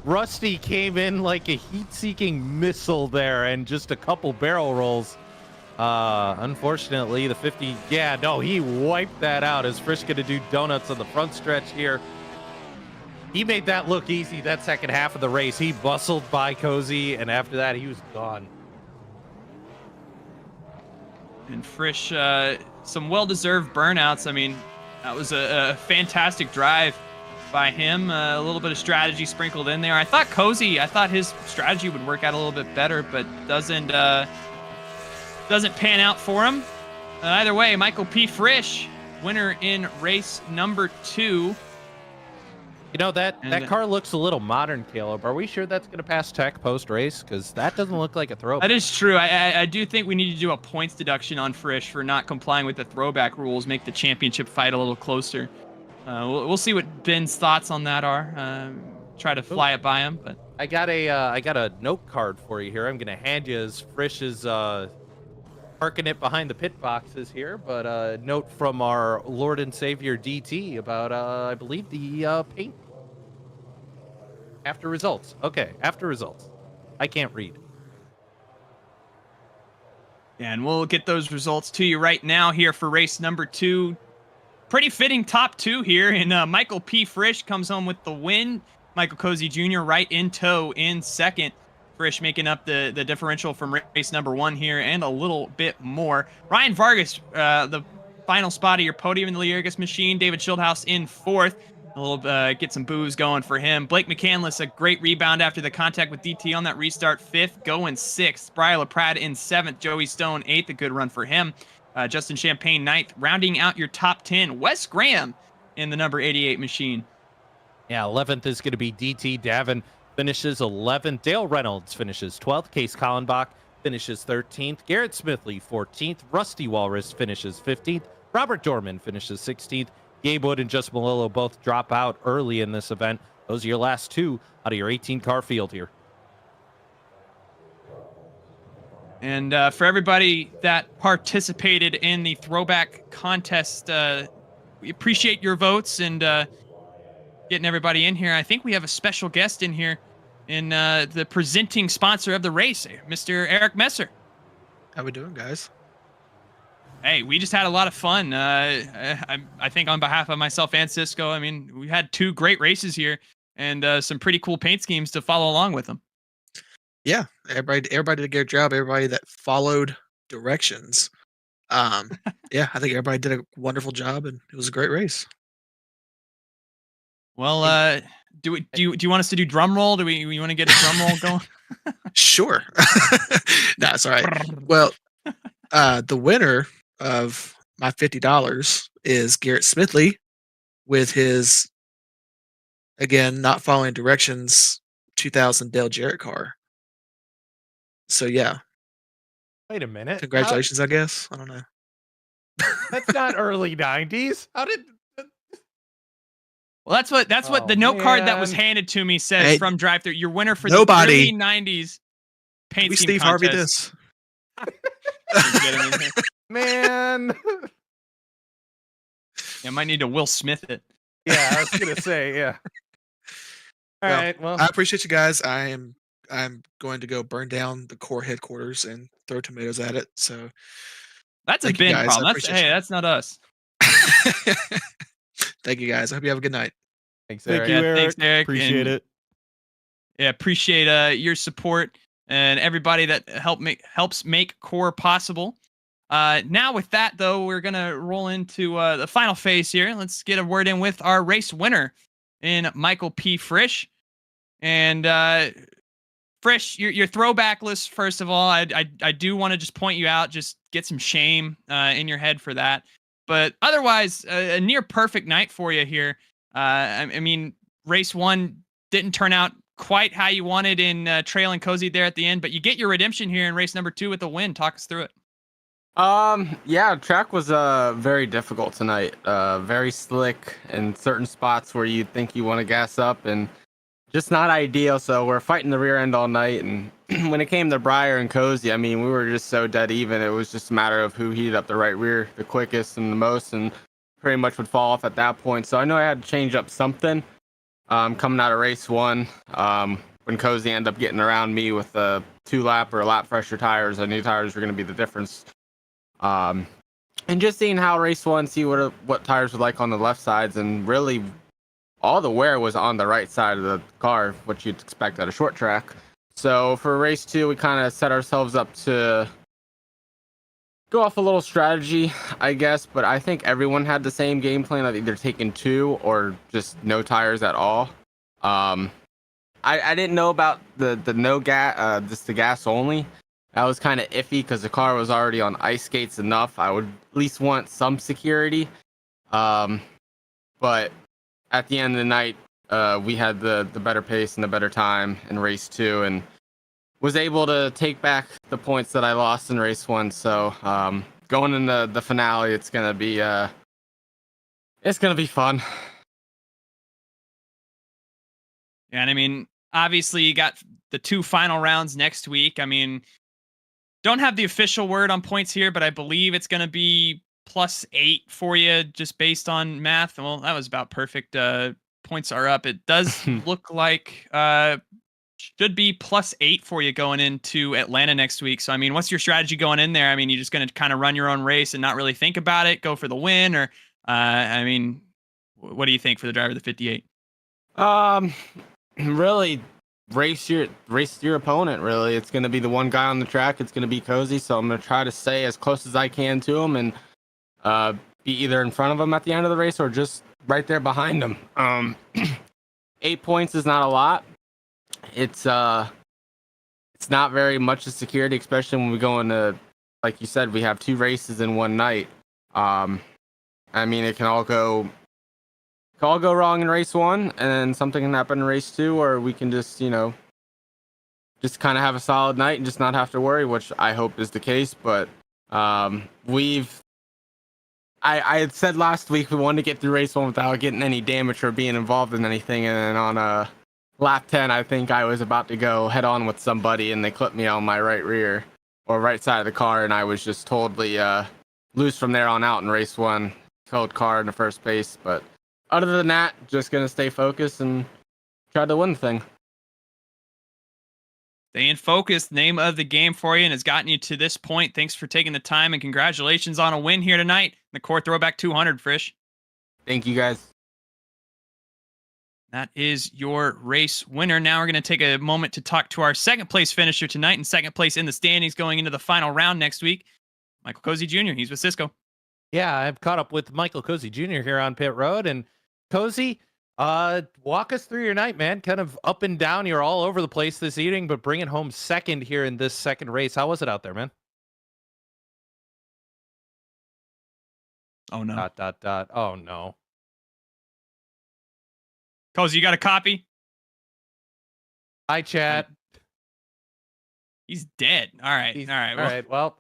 Rusty came in like a heat-seeking missile there, and just a couple barrel rolls. Unfortunately, the 50, he wiped that out as Frisch gonna do donuts on the front stretch here. He made that look easy that second half of the race. He bustled by Cozy, and after that, he was gone. And Frisch, some well-deserved burnouts. I mean, that was a fantastic drive by him. A little bit of strategy sprinkled in there. I thought his strategy would work out a little bit better, but doesn't pan out for him. Either way, Michael P. Frisch, winner in race number 2. You know, that car looks a little modern, Caleb. Are we sure that's going to pass tech post-race? Because that doesn't look like a throwback. That is true. I do think we need to do a points deduction on Frisch for not complying with the throwback rules, make the championship fight a little closer. We'll see what Ben's thoughts on that are. Try to fly it by him. But I got a note card for you here. I'm going to hand you as Frisch is parking it behind the pit boxes here. But a note from our Lord and Savior DT about, I believe, the paint. After results. Okay, after results. I can't read. And we'll get those results to you right now here for race number 2. Pretty fitting top 2 here. And Michael P. Frisch comes home with the win. Michael Cozy Jr. right in tow in second. Frisch making up the differential from race number 1 here and a little bit more. Ryan Vargas, the final spot of your podium in the Liurgus machine. David Schildhouse in 4th. A little get some boos going for him. Blake McCandless, a great rebound after the contact with DT on that restart. 5th, going 6th. Brian LaPrade in 7th. Joey Stone 8th, a good run for him. Justin Champagne 9th. Rounding out your top 10, Wes Graham in the number 88 machine. Yeah, 11th is going to be DT. Davin finishes 11th. Dale Reynolds finishes 12th. Case Collenbach finishes 13th. Garrett Smithley 14th. Rusty Walrus finishes 15th. Robert Dorman finishes 16th. Gabe Wood and Just Malillo both drop out early in this event. Those are your last 2 out of your 18-car field here. And for everybody that participated in the throwback contest, we appreciate your votes and getting everybody in here. I think we have a special guest in here in the presenting sponsor of the race, Mr. Eric Messer. How we doing, guys? Hey, we just had a lot of fun. I think on behalf of myself and Cisco, I mean, we had 2 great races here and some pretty cool paint schemes to follow along with them. Yeah, everybody did a good job. Everybody that followed directions. Yeah, I think everybody did a wonderful job, and it was a great race. Well, do you want us to do drum roll? Do we want to get a drum roll going? Sure. No, it's all right. Well, the winner of my $50 is Garrett Smithley with his, again, not following directions 2000 Dale Jarrett car. So yeah. Wait a minute. Congratulations, I guess. I don't know. That's not early 90s. How did... Well, that's what the note card that was handed to me says, hey, from drive-thru. Your winner for nobody, the early 90s paint we scheme Steve contest. Harvey this. Man. I might need to Will Smith it. Yeah, I was gonna say, yeah. All right. Well, I appreciate you guys. I'm going to go burn down the core headquarters and throw tomatoes at it. So that's a Ben problem. That's not us. Thank you, guys. I hope you have a good night. Thanks, Eric. Thanks, Eric. Appreciate it. Yeah, appreciate your support and everybody that helps make core possible. Now with that, though, we're gonna roll into the final phase here. Let's get a word in with our race winner in Michael P. Frisch. And Frisch, your throwback list, first of all, I do want to just point you out, just get some shame in your head for that. But otherwise, a near perfect night for you here. I mean, race 1 didn't turn out quite how you wanted in Trail and Cozy there at the end, but you get your redemption here in race number 2 with the win. Talk us through it. Yeah, track was very difficult tonight. Very slick in certain spots where you think you want to gas up, and just not ideal. So we're fighting the rear end all night, and when it came to Briar and Cozy, I mean, we were just so dead even. It was just a matter of who heated up the right rear the quickest and the most, and pretty much would fall off at that point. So I know I had to change up something coming out of race 1. When Cozy ended up getting around me with the 2-lap or lap fresher tires, I knew tires were going to be the difference. And just seeing how race 1, see what tires were like on the left sides, and really all the wear was on the right side of the car, which you'd expect at a short track. So for race 2, we kind of set ourselves up to go off a little strategy, I guess, but I think everyone had the same game plan of either taking 2 or just no tires at all. I didn't know about the no gas, just the gas only. That was kind of iffy because the car was already on ice skates enough. I would at least want some security. But at the end of the night, we had the better pace and the better time in race 2, and was able to take back the points that I lost in race 1. So going into the finale, it's gonna be fun. Yeah, and I mean, obviously you got the 2 final rounds next week. I mean, don't have the official word on points here, but I believe it's going to be +8 for you just based on math. Well, that was about perfect. Points are up. It does look like should be +8 for you going into Atlanta next week. So, I mean, what's your strategy going in there? I mean, you're just going to kind of run your own race and not really think about it, go for the win, or I mean, what do you think for the driver of the 58? Really race your opponent. Really, it's going to be the one guy on the track. It's going to be Cozy, so I'm going to try to stay as close as I can to him and be either in front of him at the end of the race or just right there behind him. 8 points is not a lot. It's not very much of security, especially when we go into, like you said, we have 2 races in one night. I mean, it can all go wrong in race 1, and then something can happen in race 2, or we can just kind of have a solid night and just not have to worry, which I hope is the case. But I had said last week we wanted to get through race 1 without getting any damage or being involved in anything, and then on lap 10, I think I was about to go head on with somebody, and they clipped me on my right rear or right side of the car, and I was just totally loose from there on out in race 1. Killed car in the first pace, but other than that, just going to stay focused and try to win the thing. Staying focused, name of the game for you, and has gotten you to this point. Thanks for taking the time, and congratulations on a win here tonight. The Core Throwback 200, Frisch. Thank you, guys. That is your race winner. Now we're going to take a moment to talk to our second place finisher tonight and second place in the standings going into the final round next week, Michael Cozy Jr. He's with Cisco. Yeah, I've caught up with Michael Cozy Jr. here on pit road. And Cozy, walk us through your night, man. Kind of up and down. You're all over the place this evening, but bringing home second here in this second race. How was it out there, man? Oh, no. ... Oh, no. Cozy, you got a copy? Hi, chat. He's dead. All right. All right. Well,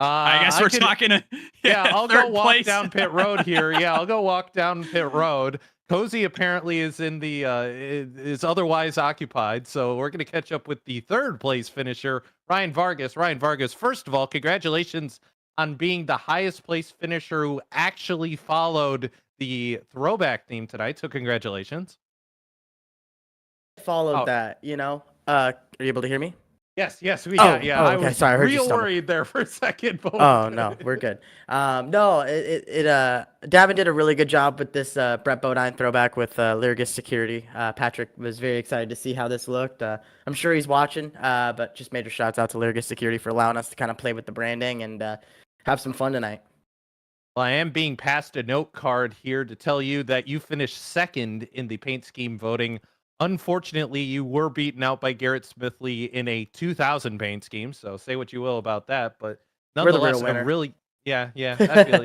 I guess we're talking. I'll go walk down pit road here. Yeah, I'll go walk down pit road. Cozy apparently is in the is otherwise occupied, so we're going to catch up with the third place finisher, Ryan Vargas. Ryan Vargas, first of all, congratulations on being the highest place finisher who actually followed the throwback theme tonight. So congratulations. Followed that, are you able to hear me? Yes, yeah. Okay. I was Sorry, I heard you real stumble. worried there for a second. Oh no, we're good. No, Davin did a really good job with this Brett Bodine throwback with Lyrgus Security. Patrick was very excited to see how this looked. I'm sure he's watching, but just major shouts out to Lyrgus Security for allowing us to kind of play with the branding and have some fun tonight. Well, I am being passed a note card here to tell you that you finished second in the paint scheme voting. Unfortunately, you were beaten out by Garrett Smithley in a 2000 paint scheme. So say what you will about that, but nonetheless, I feel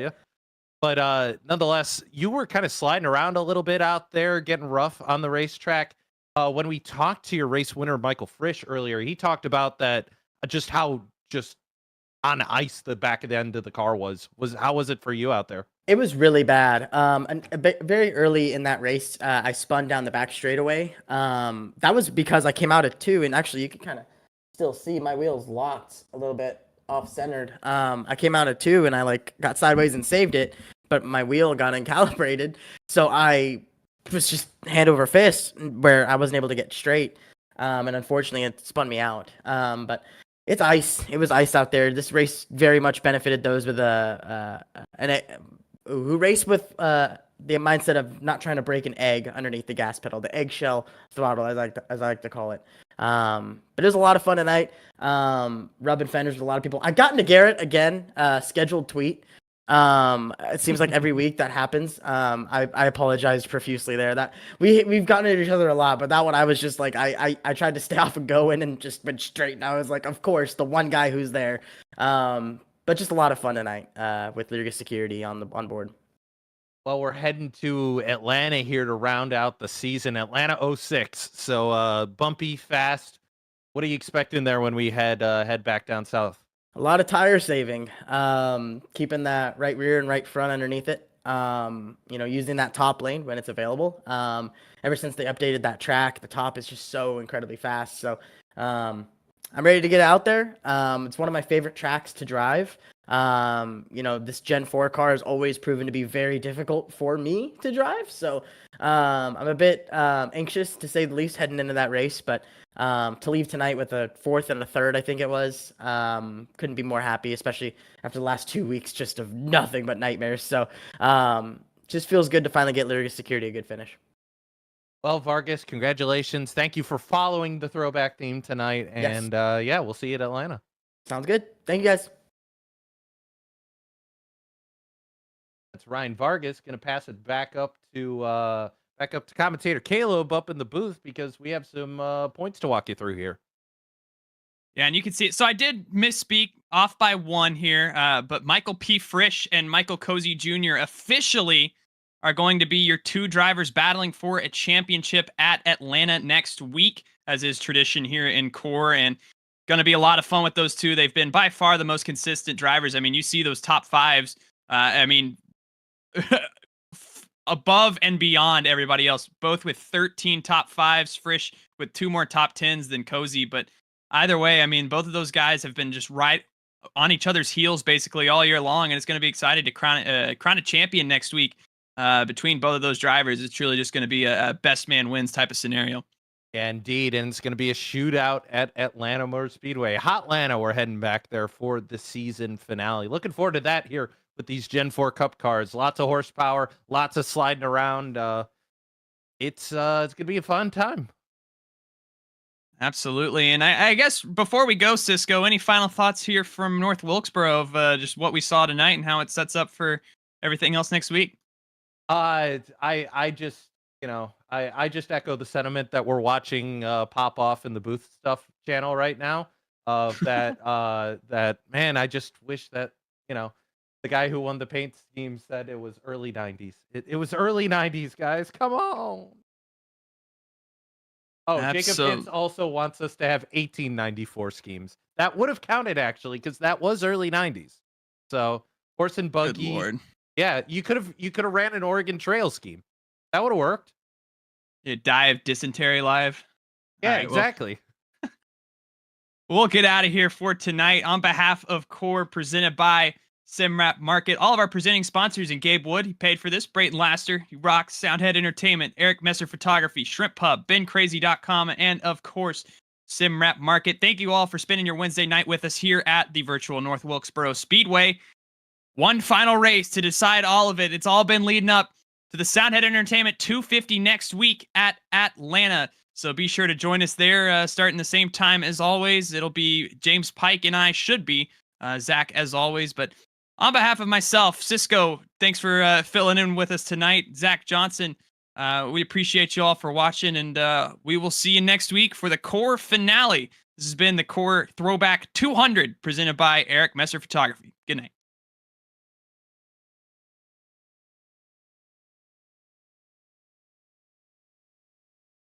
you. But nonetheless, you were kind of sliding around a little bit out there, getting rough on the racetrack. When we talked to your race winner, Michael Frisch, earlier, he talked about that, just how just on ice the back of the end of the car was. How was it for you out there? It was really bad. Very early in that race, I spun down the back straightaway. That was because I came out at 2, and actually you can kind of still see my wheels locked a little bit off-centered. I came out at 2, and I got sideways and saved it, but my wheel got uncalibrated, so I was just hand over fist where I wasn't able to get straight, and unfortunately it spun me out. But it's ice. It was ice out there. This race very much benefited those with who raced with the mindset of not trying to break an egg underneath the gas pedal, the eggshell throttle, as I like to call it. But it was a lot of fun tonight. Rubbing fenders with a lot of people. I got into Garrett again, scheduled tweet. It seems like every week that happens. I apologize profusely there. That we've gotten at each other a lot, but that one I was just like, I tried to stay off and go in and just went straight. And I was like, of course, the one guy who's there. But just a lot of fun tonight, with Liga Security on board. Well, we're heading to Atlanta here to round out the season. Atlanta 06. So bumpy, fast. What are you expecting there when we head back down south? A lot of tire saving, keeping that right rear and right front underneath it. Using that top lane when it's available. Ever since they updated that track, the top is just so incredibly fast. So I'm ready to get out there. It's one of my favorite tracks to drive. This Gen 4 car has always proven to be very difficult for me to drive. So I'm a bit anxious, to say the least, heading into that race. But to leave tonight with a 4th and a 3rd, I think it was, couldn't be more happy, especially after the last 2 weeks just of nothing but nightmares. So just feels good to finally get Liga Security a good finish. Well, Vargas, congratulations. Thank you for following the throwback theme tonight. And Yes. we'll see you at Atlanta. Sounds good. Thank you, guys. That's Ryan Vargas. Going to pass it back up to commentator Caleb up in the booth, because we have some points to walk you through here. Yeah, and you can see it. So I did misspeak, off by 1 here, but Michael P. Frisch and Michael Cozy Jr. officially are going to be your 2 drivers battling for a championship at Atlanta next week, as is tradition here in Core, and going to be a lot of fun with those 2. They've been by far the most consistent drivers. I mean, you see those top 5s. Above and beyond everybody else, both with 13 top 5s, Frisch with 2 more top 10s than Cozy. But either way, I mean, both of those guys have been just right on each other's heels basically all year long, and it's going to be exciting to crown a champion next week between both of those drivers. It's truly just going to be a best man wins type of scenario. Yeah, indeed, and it's going to be a shootout at Atlanta Motor Speedway. Hotlanta, we're heading back there for the season finale. Looking forward to that here with these Gen 4 Cup cars. Lots of horsepower, lots of sliding around. It's going to be a fun time. Absolutely. And I guess before we go, Cisco, any final thoughts here from North Wilkesboro of just what we saw tonight and how it sets up for everything else next week? I just echo the sentiment that we're watching pop off in the booth stuff channel right now. Of that man, I just wish that the guy who won the paint scheme said it was early 90s. It was early 90s, guys. Come on. Oh, Jacob Pitts also wants us to have 1894 schemes. That would have counted, actually, because that was early 90s. So horse and buggy. Good Lord. Yeah, you could have ran an Oregon Trail scheme. That would have worked. You die of dysentery live. Yeah, right, exactly. We'll get out of here for tonight. On behalf of Core, presented by SimWrapMarket, all of our presenting sponsors, and Gabe Wood, he paid for this, Brayton Laster, he rocks, Soundhead Entertainment, Eric Messer Photography, Shrimp Pub, BenCrazy.com, and of course, SimWrapMarket. Thank you all for spending your Wednesday night with us here at the virtual North Wilkesboro Speedway. One final race to decide all of it. It's all been leading up to the Soundhead Entertainment 250 next week at Atlanta. So be sure to join us there, starting the same time as always. It'll be James Pike and I, should be Zach as always. But on behalf of myself, Cisco, thanks for filling in with us tonight. Zach Johnson, we appreciate you all for watching, and we will see you next week for the Core finale. This has been the Core Throwback 200 presented by Eric Messer Photography. Good night.